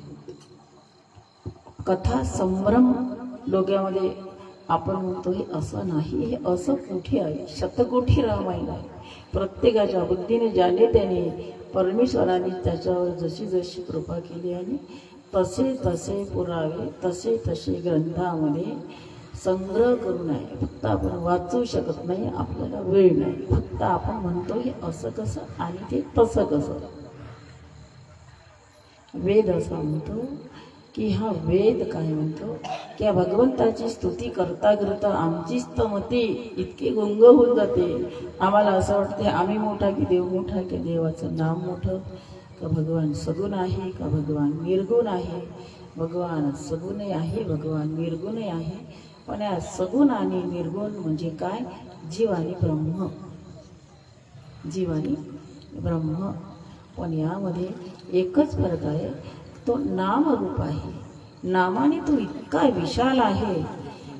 कथा संभ्रम डोक्यामध्ये आपण म्हणतो हे असं नाही, हे असं कुठे आहे. शतकोटी रामायण आहे. प्रत्येकाच्या बुद्धीने ज्याने त्याने परमेश्वराने त्याच्यावर जशी जशी कृपा केली आणि तसे तसे पुरावे तसे तसे ग्रंथामध्ये संग्रह करून आहे. फक्त आपण वाचू शकत नाही, आपल्याला वेळ नाही. फक्त आपण म्हणतो हे असं कसं आणि ते तसं कसं. वेद असा म्हणतो की हा वेद काय म्हणतो की या भगवंताची स्तुती करता करता आमचीच तमती इतकी गुंग होऊन जाते. आम्हाला असं वाटते आम्ही मोठा की देव मोठा, की देवाचं नाम मोठं, का भगवान सगुण आहे, का भगवान निर्गुण आहे. भगवान सगुणही आहे, भगवान निर्गुणही आहे. पण या सगुण आणि निर्गुण म्हणजे काय, जीव आणि ब्रह्म, जीव आणि ब्रह्म. पण यामध्ये एकच फरक आहे, तो नामरूप आहे. नामाने तो इतका विशाल आहे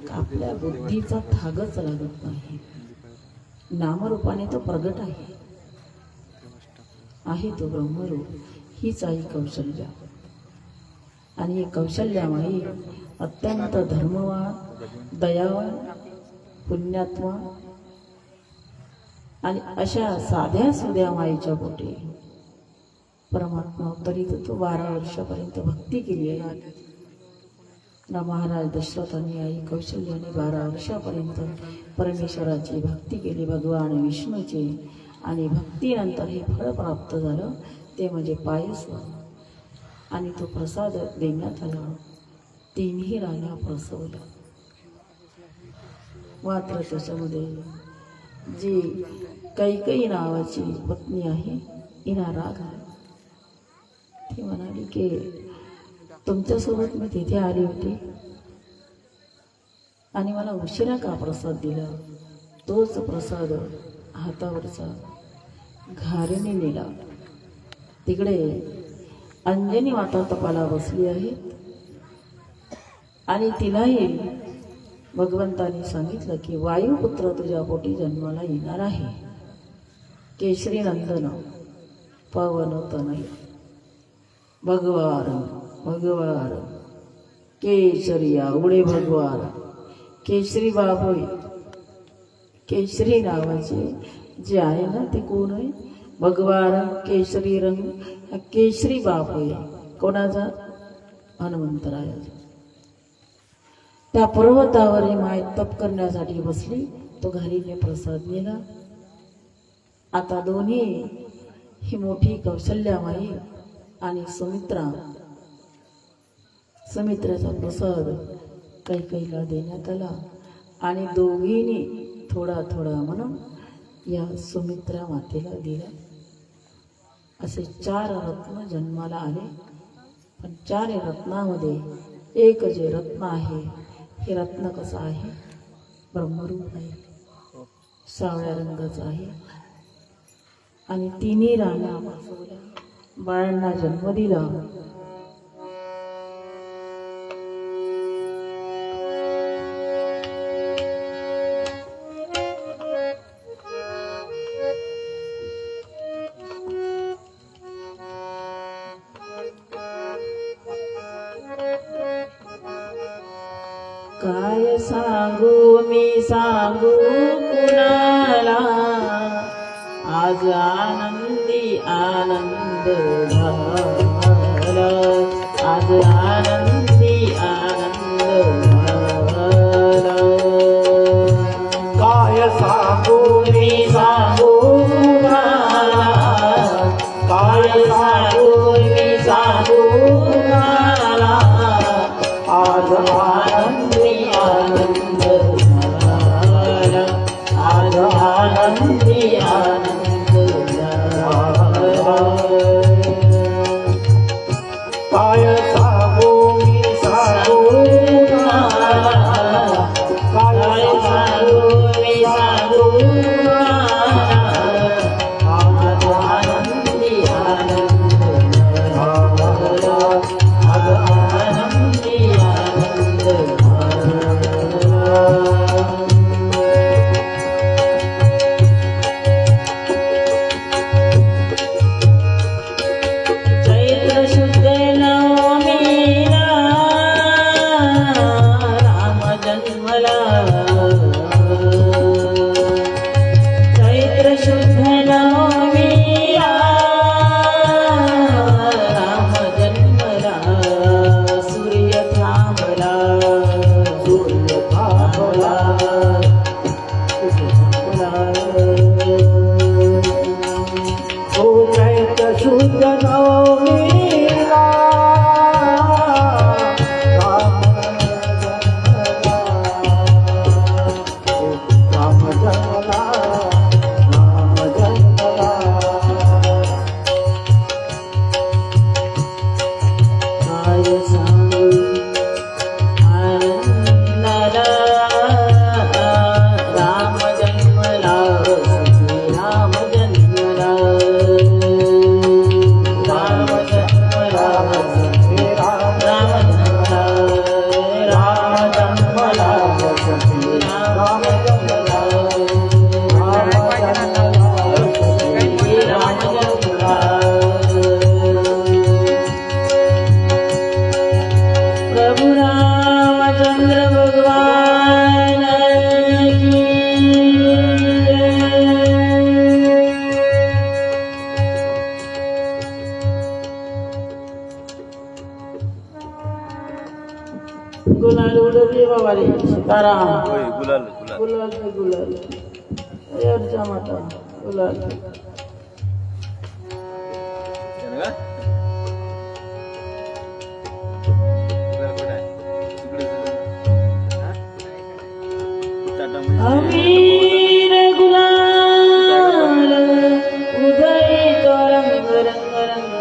का आपल्या बुद्धीचा थागच लागत नाही. नामरूपाने तो प्रगट आहे तो ब्रह्मरूप. हीच आई कौशल्या. आणि ही कौशल्यामाई अत्यंत धर्मवान, दयावान, पुण्यात्मा आणि अशा साध्या सुध्या माईच्या पोटी परमात्मा तरी तो 12 वर्षापर्यंत भक्ती केली आहे ना. महाराज दशरथांनी आई कौशल्याने 12 वर्षापर्यंत परमेश्वराची भक्ती केली, भगवान विष्णूची. आणि भक्तीनंतर हे फळ प्राप्त झालं, ते म्हणजे पायस. आणि तो प्रसाद देण्यात आला. तिन्ही राण्या प्रसवल्या. मात्र त्याच्यामध्ये जी कैकेयी नावाची पत्नी आहे, हिला राग आला. ती म्हणाली की तुमच्यासोबत मी तिथे आली होती आणि मला उशिरा का प्रसाद दिला. तोच प्रसाद हातावरचा घारेने नेला. तिकडे अंजनी माता तपाला बसली आहे आणि तिलाही भगवंताने सांगितलं की वायुपुत्र तुझ्या पोटी जन्माला येणार आहे. केशरी नंदन पवन तनय भगवान भगवान केशरी आवडे भगवान. केशरी बाबोई, केशरी नावाचे जे आहे ना ते कोण आहे, भगवान केशरी रंग. केशरी बाप आहे कोणाचा, हनुमंतरायाची. त्या पर्वतावर ही माय तप करण्यासाठी बसली. तो घरीने प्रसाद नेला. आता दोन्ही ही मोठी कौशल्यामाई आणि सुमित्राचा प्रसाद कैकेयीला देण्यात आला आणि दोघींनी थोडा थोडा म्हणून या सुमित्रा मातेला दिला. असे 4 रत्न जन्माला आले. पण 4 रत्नामध्ये एक जे रत्न आहे, हे रत्न कसं आहे? ब्रह्मरूप आहे, सावळ्या रंगाचं आहे आणि तिन्ही राण्या बसवल्या, बाळांना जन्म दिला. काय सांगू मी सांगू कुणाला, आज आनंदी आनंद झाला, आज आनंदी आनंद झाला. काय सांगू मी सांगू कुणाला, काय सांगू मी सांगू कुणाला, आज आनंदी आनंद झाला, आज आनंदी आनंद झाला. काय सांगू मी सांगू कुणाला, काय सांगू मी सांगू कुणाला, आज आनंदी आनंद झाला, आज आनंदी आनंद झाला. चैत्र शुद्ध नवमीला राम जन्मला, चैत्र शुद्ध नवमीला राम जन्मला, सूर्य थांबला, सूर्य थांबला, ओ चैत्र शुद्ध नवमीला राम जन्मला, राम जन्मला. काय सांगू आनंदाला, राम जन्मला, राम जन्मला, राम जन्मला, राम जन्मला, राम जन्मला, राम जन्मला, राम जन्मला. प्रभु रामचंद्र भगवान की जय. गुलाल उडवली बाबा रे, सीताराम. होय, गुलाल गुलाल. गुलाल पे गुलाल, अयोध्या माता गुलाल. त्यानं का? गुलाल कुठं आहे? तिकडे गुलाल. हा? टाटा म्हणजे- अमीर गुलाल उधळीत रंग रंग रंग,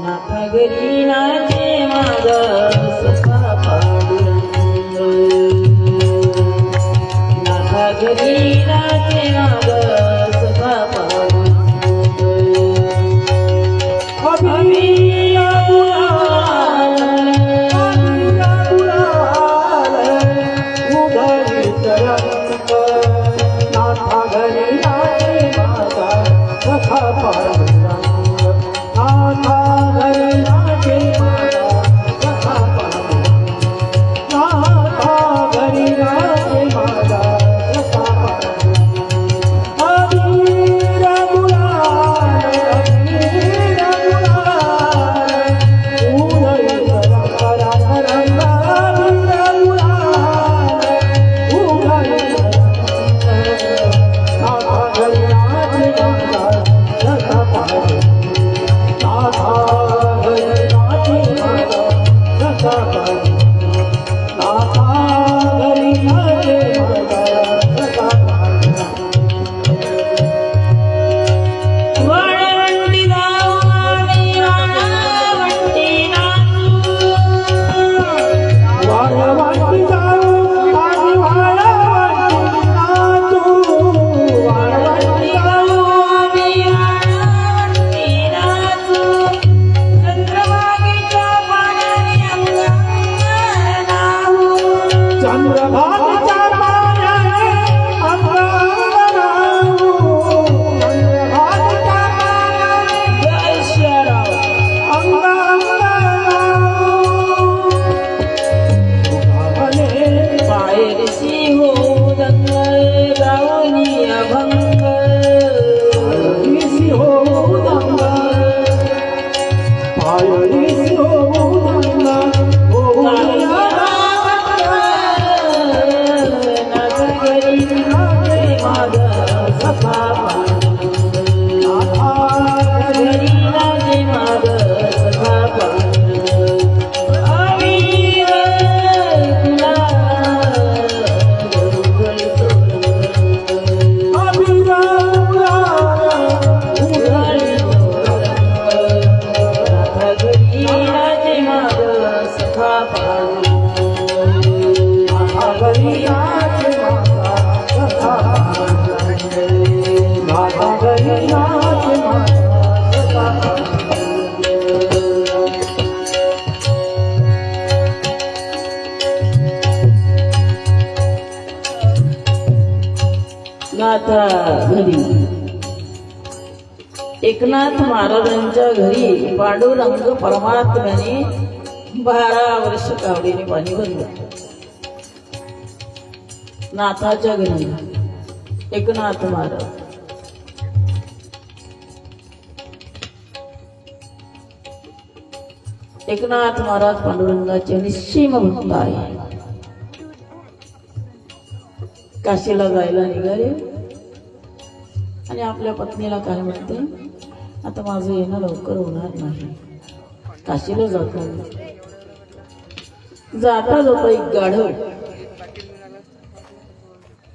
नाथा घरी नाचे माझा सखा पांडुरंग, नाथा घरी नाचे माझा सखा पांडुरंग. अमीर गुलाल उधळीत रंग, नाथा घरी नाचे माझा सखा पांडुरंग, नाथा घरी नाचे माझा सखा पांडुरंग, नाथा घरी नाचे माझा सखा पांडुरंग. सखा पाणी नाथा घरी नाचे माझा सखा पाणी वाळवंटी जाऊ आम्ही वाळवंटी नाचू वाळवंटी जाऊ आम्ही वाळवंटी नाचू वाळवंटी जाऊ आम्ही वाळवंटी नाचू चंद्रभागेच्या पाण्याने अंग नाहू चंद्रभागेच्या पाण्याने अंग राहू चंद्रभागेच्या पाण्याने जय शिवराव अंग राहू पायरसी हो दंग गावनी अभंग पायरीसी हो दंग पायरीसी हो दंग हो नागरी नाचे माझा सखा नागरी नाचे माझा सखा अवीर तुला नाथा घरी एकनाथ महाराजांच्या घरी पांडुरंग परमात्म्याने 12 वर्ष कावडीने पाणी भरलं. नाथाच्या घरी एकनाथ महाराज एकनाथ महाराज पांडुरंगाचे निश्चिम भक्त आहे. काशीला जायला निघाले आणि आपल्या पत्नीला काय म्हणते, आता माझं येणं लवकर होणार नाही, काशीला जातो. जाता जाता एक गाढव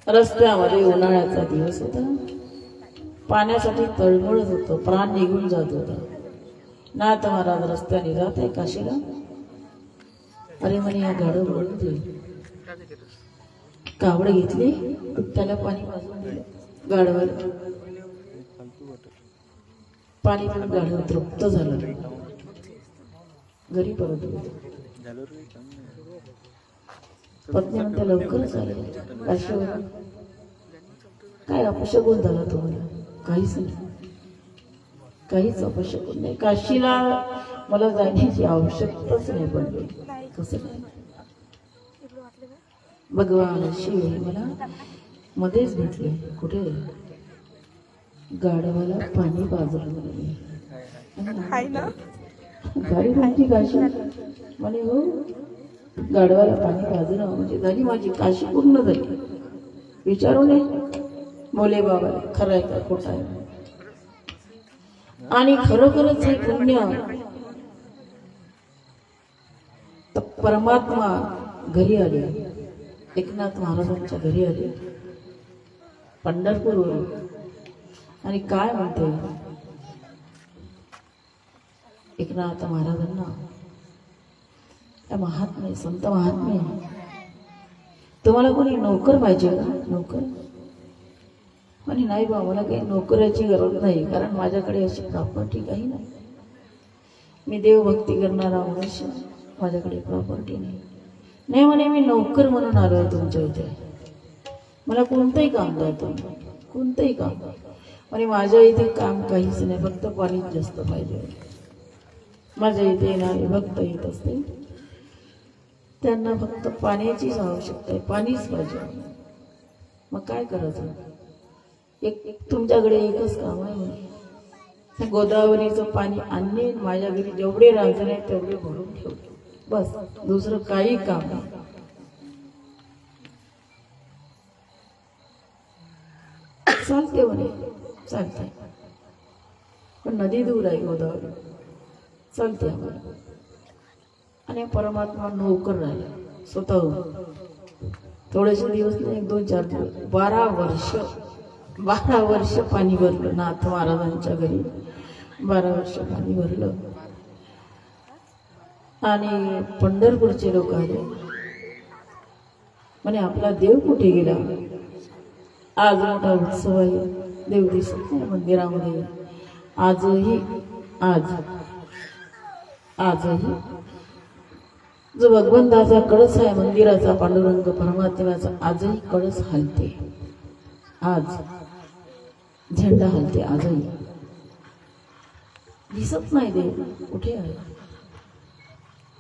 रस्त्यामध्ये, उन्हाळ्याचा दिवस होता, पाण्यासाठी तळमळत होतं, प्राण निघून जात होता. नाथ महाराज रस्त्याने जात आहे काशीला. अरे म्हणे या गाढव बोलून दे. कावड घेतली, त्याला पाणी पाजून दिलं. गाढवाला पाणी पिऊन गाढव तृप्त झालं, घरी परत गेलं. पत्नी म्हणते लवकरच आले काशीवर, काय अपशकुन झाला तुम्हाला? काहीच नाही, काहीच अपशकुन नाही. काशीला मला जाण्याची आवश्यकताच नाही पडली. कसं काय? भगवान शिव मला मध्येच भेटले. कुठे? गाढवाला पाणी पाजलं म्हणे. गाडी तुमची काशी म्हणे, हो गाढवाला पाणी पाजलं म्हणजे झाली माझी काशी पूर्ण झाली. विचारू नये मोले बाबा खरं आहे का खोटं आहे. आणि खरोखरच हे पुण्य तर परमात्मा घरी आले, एकनाथ महाराजांच्या घरी आले पंढरपूरवरून. आणि काय म्हणते एकनाथ महाराजांना, त्या महात्मे संत महात्मे, तुम्हाला कोणी नोकर पाहिजे का? नोकर म्हणे नाही बा, मला काही नोकराची गरज नाही, कारण माझ्याकडे अशी प्रॉपर्टी काही नाही. मी देवभक्ती करणारा मनुष्य, माझ्याकडे प्रॉपर्टी नाही. नाही म्हणे, मी नोकर म्हणून आलो आहे तुमच्या इथे, मला कोणतंही काम द्या तुम्ही, कोणतंही काम. म्हणे माझ्या इथे काम काहीच नाही, फक्त पाणीच जास्त पाहिजे. माझ्या इथे येणारे भक्त येत असते, त्यांना फक्त पाण्याचीच आवश्यकता आहे, पाणीच पाहिजे. मग काय करायचं? एक तुमच्याकडे एकच काम आहे म्हणे, गोदावरीचं पाणी आणणे, माझ्या घरी जेवढे रांजणे आहेत तेवढे भरून ठेवले, बस, दुसरं काही काम नाही. चालते म्हणे, चालते, पण नदी दूर आहे गोदावरी, चालते आम्हाला. आणि परमात्मा नोकर राहिला स्वतःहून. थोडेसे दिवस नाही, 1-2-4 दिवस, 12 वर्ष पाणी भरलं नाथ महाराजांच्या घरी. 12 वर्ष पाणी भरलं आणि पंढरपूरचे लोक आले म्हणे आपला देव कुठे गेला. आज मोठा उत्सव आहे, देव दिसत नाही मंदिरामध्ये. आजही जो भगवंताचा कळस आहे मंदिराचा, पांडुरंग परमात्म्याचा, आजही कळस हलते. आज झेंडा हलते, आजही दिसत नाही देव. कुठे आहे,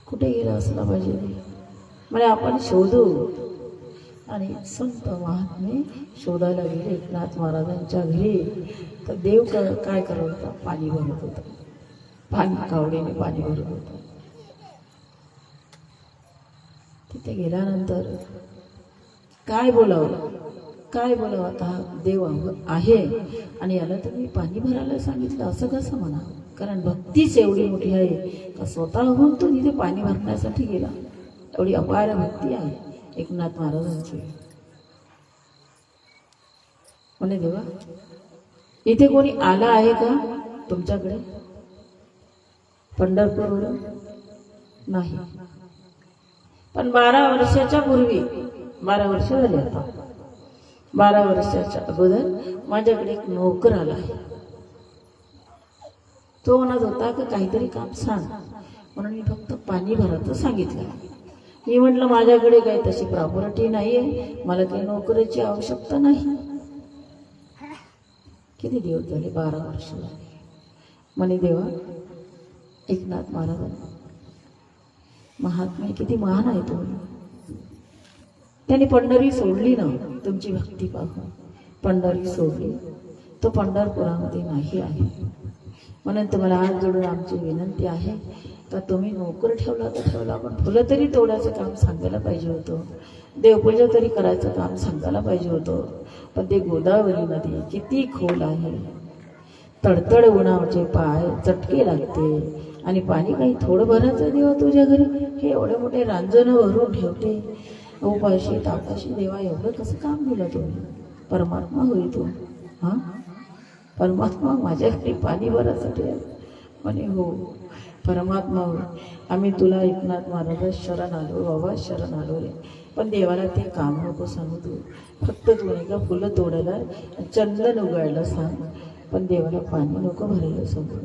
कुठे गेला असला पाहिजे. म्हणजे आपण शोधू. आणि संत महात्मे शोधायला गेले एकनाथ महाराजांच्या घरी. तर देव काय करत होता, पाणी भरत होता. पाणी कावडीने पाणी भरत होता. तिथे गेल्यानंतर काय बोलावं आता. हा देव आहे आणि याला तुम्ही पाणी भरायला सांगितलं असं कसं म्हणा. कारण भक्तीच एवढी मोठी आहे का स्वतःहून तो तिथे पाणी भरण्यासाठी गेला. एवढी अपार भक्ती आहे एकनाथ महाराजांची. म्हणे देवा इथे कोणी आला आहे का तुमच्याकडे पंढरपूरवरून. नाही. पण 12 वर्षाच्या पूर्वी, 12 वर्ष झाली आता, 12 वर्षाच्या अगोदर माझ्याकडे एक नोकर आला आहे. तो म्हणत होता की काहीतरी काम सांग, म्हणून मी फक्त पाणी भरायचं सांगितलं. मी म्हटलं माझ्याकडे काही तशी प्रॉपर्टी नाहीये, मला काही नोकरीची आवश्यकता नाही. किती दिवस झाले, 12 वर्ष झाले. म्हणे देवा एकनाथ महाराज महात्मे किती महान आहे तुम्ही. त्यांनी पंढरी सोडली ना तुमची भक्ती पाहून. पंढरी सोडली, तो पंढरपुरामध्ये नाही आहे. म्हणून तुम्हाला हात जोडून आमची विनंती आहे का तुम्ही नोकर ठेवला तर ठेवला, पण फुलं तरी तोडायचं काम सांगायला पाहिजे होतं. देवपूजा तरी करायचं काम सांगायला पाहिजे होतं. पण ते गोदावरी नदी किती खोल आहे, तडतड उन्हाचे पाय चटके लागते. आणि पाणी काही थोडं भरायचं देवा तुझ्या घरी. हे एवढे मोठे रांजण भरून ठेवते उपाशी तापाशी. देवा एवढं कसं काम दिलं तुम्ही. परमात्मा होई तू. हां परमात्मा माझ्या घरी पाणी भरायसाठी आहे. म्हणे हो परमात्मा हो, आम्ही तुला एकनाथ महाराज शरण आलो बाबा, शरण आलो रे. पण देवाला ते काम नको सांगू तू. फक्त तू नाही का फुलं तोडायला चंदन उगायला सांग, पण देवाला पाणी नको भरायला सांगू.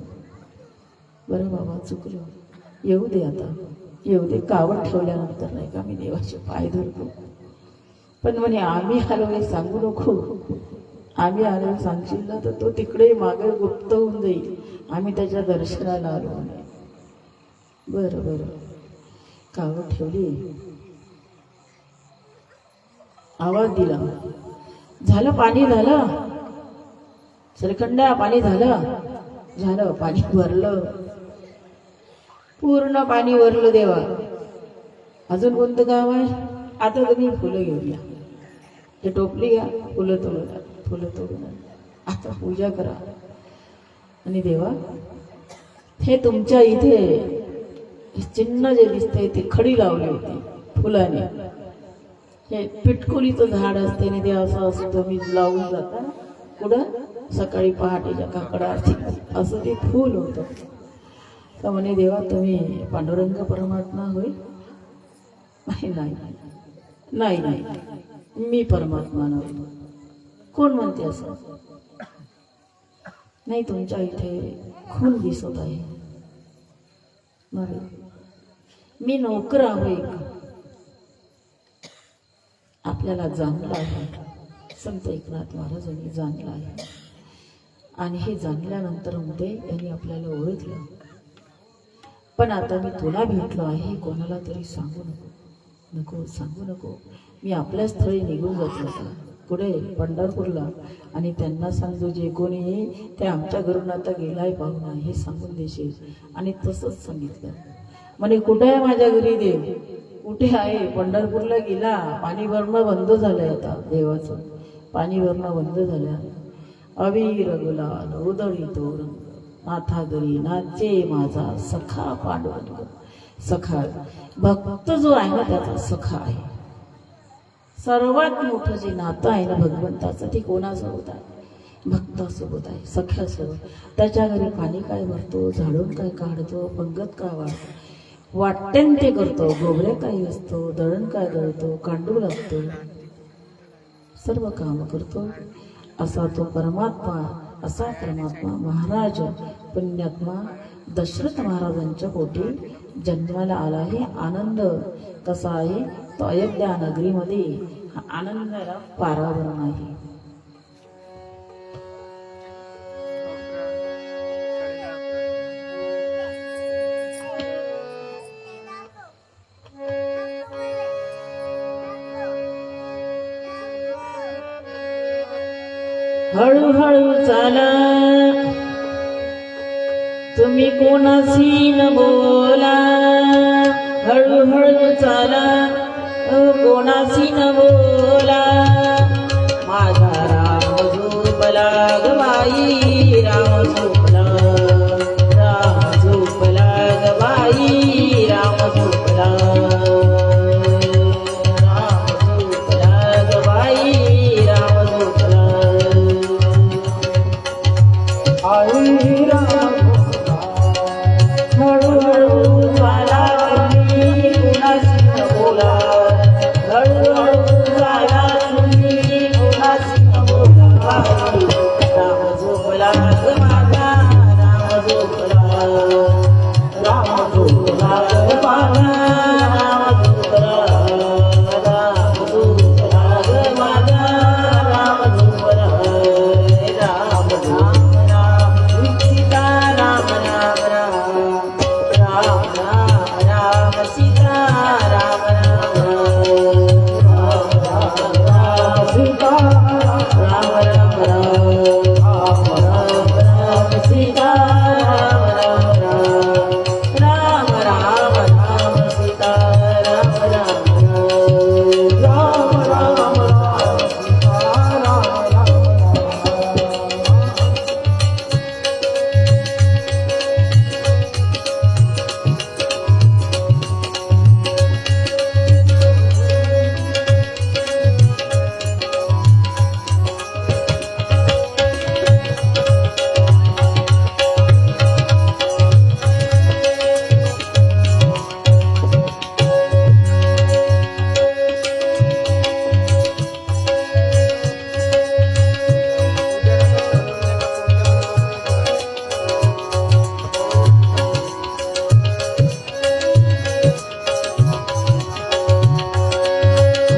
बरं बाबा चुकलो, येऊ दे आता, येऊ दे. कावड ठेवल्यानंतर नाही का मी देवाचे पाय धरतो. पण म्हणे आम्ही आलो हे सांगू नको. आम्ही आलो सांगशील ना तर तो तिकडे मागे गुप्त होऊन जाईल. आम्ही त्याच्या दर्शनाला आलो म्हणे. बरं बरं. कावड ठेवली, आवाज दिला, झालं पाणी झालं. श्रीखंडा पाणी झालं पाणी भरलं, पूर्ण पाणी भरलं देवा. अजून कोणतं काम आहे. आता तुम्ही फुलं घेऊन या, हे टोपली घ्या, फुलं तोडून आता पूजा करा. आणि देवा हे तुमच्या इथे चिन्ह जे दिसतंय ते खडी लावली होती फुलाने. हे पिटकुलीचं झाड असते आणि ते असं तुम्ही लावून जाता कुठं सकाळी पहाटेच्या काकडा असं ते फूल होतं. तर म्हणे देवा तुम्ही पांडुरंग परमात्मा होय. नाही मी परमात्मा नव्हे. कोण म्हणते असं. नाही तुमच्या इथे खून दिसत आहे. नाही मी नोकर आहे. आपल्याला जाणलं आहे, संत एकनाथ महाराजांनी जाणलं आहे. आणि हे जाणल्यानंतर मध्ये यांनी आपल्याला ओळखलं. पण आता मी तुला भेटलो आहे, कोणाला तरी सांगू नको. मी आपल्या स्थळी निघून जातो पुढे पंढरपूरला. आणि त्यांना सांगतो जे कोणी येईल ते आमच्या घरून आता गेलाय पाहुणा हे सांगून देशील. आणि तसंच सांगितलं. म्हणे कुठे आहे माझ्या घरी देव, कुठे आहे. पंढरपूरला गेला. पाणी भरणं बंद झालंय आता. देवाचं पाणी भरणं बंद झालं. अवीर गुलाल उधळी तो रंग, नाथा घरी नाचे माझा सखा पांडुरंग. सखा भक्त जो आहे ना त्याचा सखा आहे. सर्वात मोठं जे नातं आहे ना भगवंताचं ते कोणासोबत आहे? भक्तासोबत आहे, सख्यासोबत. त्याच्या घरी पाणी काय भरतो, झाडून काय काढतो, पंगत काय वाढतो, वाटेन ते करतो, गोबरे काय असतो, दळण काय दळतो, कांडू लागतो, सर्व काम करतो. असा तो परमात्मा, असा परमात्मा महाराज पुण्यात्मा दशरथ महाराजांच्या पोटी जन्माला आला आहे. आनंद कसा आहे तो अयोध्या नगरीमध्ये हा आनंदाला पारावर नाही. हळूहळू चाला तुम्ही कोणाशी न बोला, हळूहळू चाला कोणाशी न बोला. माझा राम झोपला ग बाई, राम झोपला, राम झोपला ग बाई, राम झोपला, राम झोपला ग बाई, राम झोपला. आई राम हळूहळू चाला तुम्ही कोणाशी न बोला, हळूहळू चाला तुम्ही कोणाशी न बोला. राम झोपला ग माझा, राम झोपला, राम झोपला ग माझा, राम झोपला, राम झोपला ग माझा, राम झोपला. राम राम राम सीता राम राम राम, राम राम राम सीता राम राम राम, राम राम सीता राम राम राम, राम राम सीता राम राम राम, राम राम राम सीता राम राम राम, राम राम राम सीता राम राम.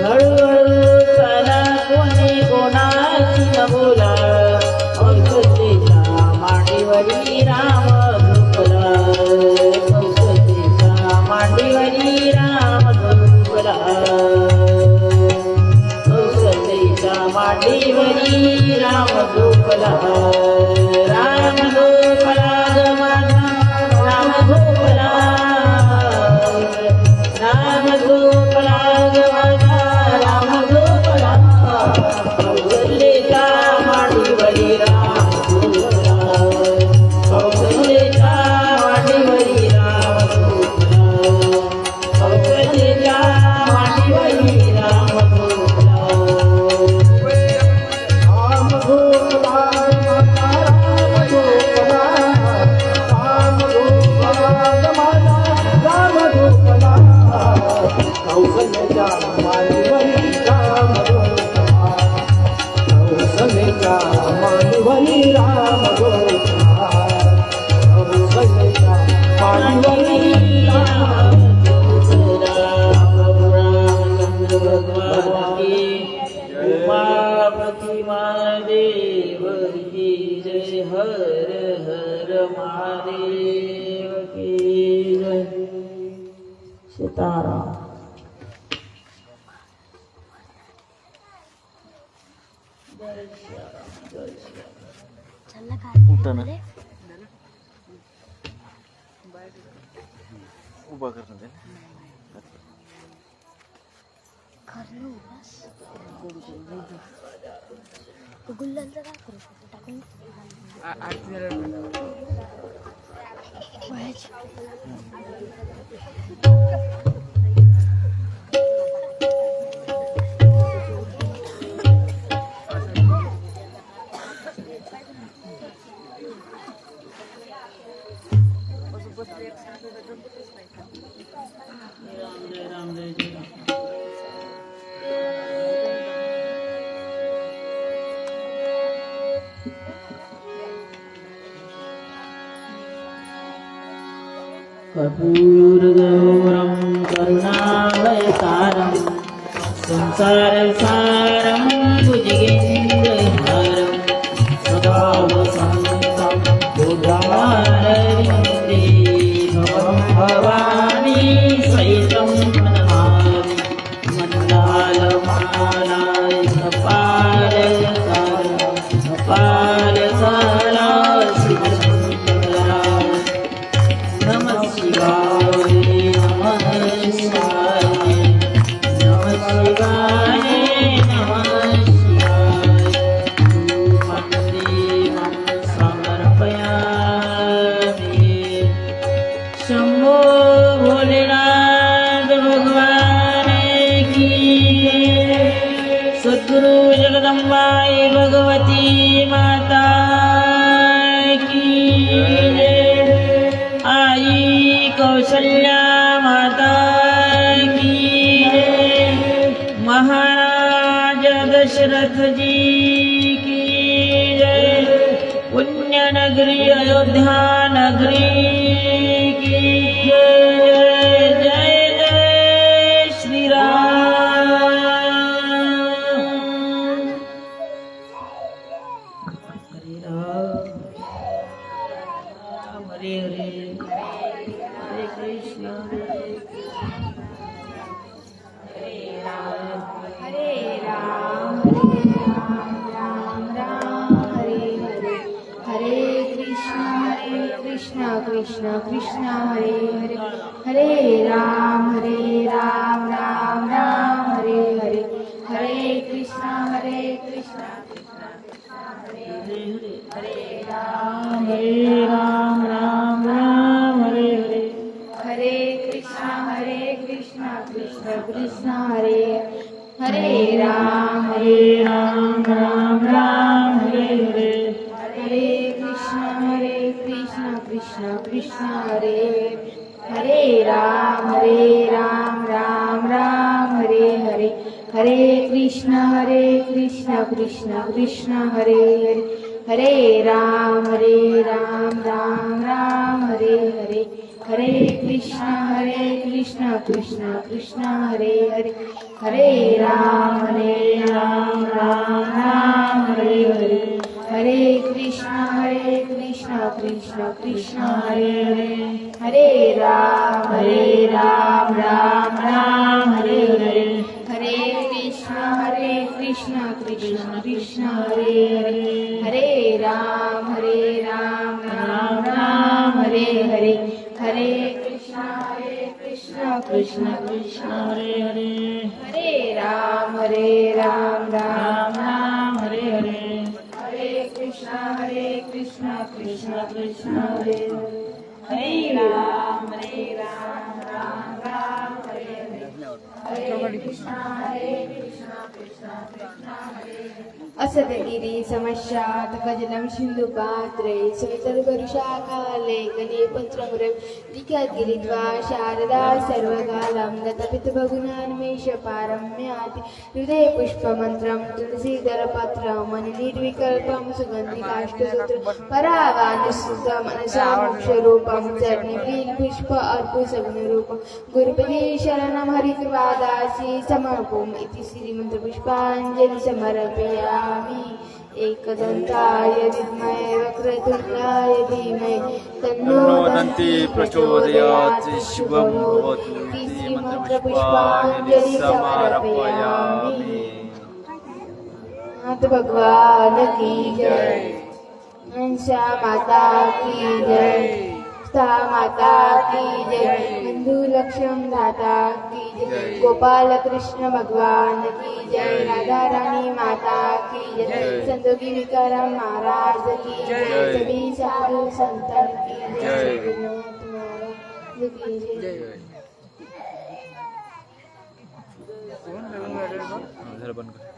हळूहळू चाला कोणी कोणाशी न बोला, कौशल्याच्या मांडीवरी राम झोपला, कौशल्याच्या मांडीवरी राम झोपला, कौशल्याच्या मांडीवरी राम झोपला. राम झोपला ग माझा, राम झोपला, राम झोपला ग माझा, राम झोपला, कौशल्याच्या मांडीवरी राम झोपला, कौशल्याच्या मांडीवरी राम झोपला, कौशल्याच्या मांडीवरी राम झोपला. राम झोपला माझा, राम झोपला, राम झोपला माझा, राम झोपला. कौशल्याच्या मांडीवरी राम झोपला, कौशल्याच्या मांडीवरी राम झोपला, कौशल्याच्या मांडीवरी राम उमापति महादेव की जय, हर हर महादेव की जय. सीताराम. उभा करणं दे. गुल्लांचा काय करू शकतो टाकून वयाची. राम जय राम जय जय राम. कर्पूरगौरं करुणावतारं संसारसारं भुजगेन्द्रहारं सदा वसन्तं हृदयारविन्दे भवं भवानी सहितं प्रणमामि. मण्डलमालाय कपालसारा शिवशङ्कराय नमः शिवाय नमः शिवाय नमः शिवाय नमः शिवाय. धूपदीपं समर्पयामि. शंभो भोलेनाथ भगवान की सद्गुरु जगदम्बाई भगवती माता की आई कौशल्या माता की महाराज दशरथ जी की जय. पुण्य नगरी अयोध्या नगरी की जय. जय जय श्री राम. हरे राम हरे हरे हरे कृष्ण हरे राम राम राम हरे हरे हरे कृष्ण कृष्ण कृष्ण हरे हरे हरे राम राम राम हरे हरे हरे कृष्ण कृष्ण हरे राम राम राम हरे हरे हरे कृष्ण कृष्ण कृष्ण हरे हरे राम राम राम हरे हरे हरे कृष्ण कृष्ण कृष्ण हरे हरे राम राम हरे हरे हरे कृष्ण कृष्ण कृष्ण हरे हरे राम राम हरे हरे हरे कृष्ण कृष्ण कृष्ण हरे हरे राम राम हरे हरे हरे कृष्ण कृष्ण कृष्ण हरे हरे राम राम हरे हरे हरे कृष्ण कृष्ण कृष्ण हरे हरे राम राम हरे हरे हरे कृष्ण कृष्ण कृष्ण हरे हरे हरे राम राम हरे हरे हरे कृष्ण कृष्ण कृष्ण हरे हरे राम राम हरे हरे कृष्ण कृष्ण असदगिरी समस्यात कजलं सिन्धुपात्रे सवितर्वरुषाकाले गणे पत्रमुरे दिख्यात गिरित्वा शारदा सर्वकालं गतपितभगुनान्मेष पारम्याति हृदये पुष्पमन्त्रं तुलसीदलपत्रं निर्विकल्पं सुगन्धिकाष्टसूत्रं परावानुसुतं मनसा मोक्षरूपं चरणिबिल्पुष्प अर्पुसगुणरूपं गुरुपदे शरणं हरिकृपादासि समर्पम् इति श्रीमन्त्रपुष्पाञ्जलि समर्पयामि. एकदन्ताय विद्महे वक्रतुण्डाय धीमहि तन्नो दन्ति प्रचोदयात्. शुभं भवतु इति मन्त्रपुष्पाञ्जलि समर्पयामि. नाथ भगवान की जय. हंसा माता की जय. मुक्ता माता की जय, बंधु लक्ष्मण दाता की जय, गोपाल कृष्ण भगवान की जय, राधा रानी माता की जय, संतोषी विकाराम महाराज की जय, सभी साधु संतन की जय, गुरुनाथ महाराज की जय. जरा बंद कर.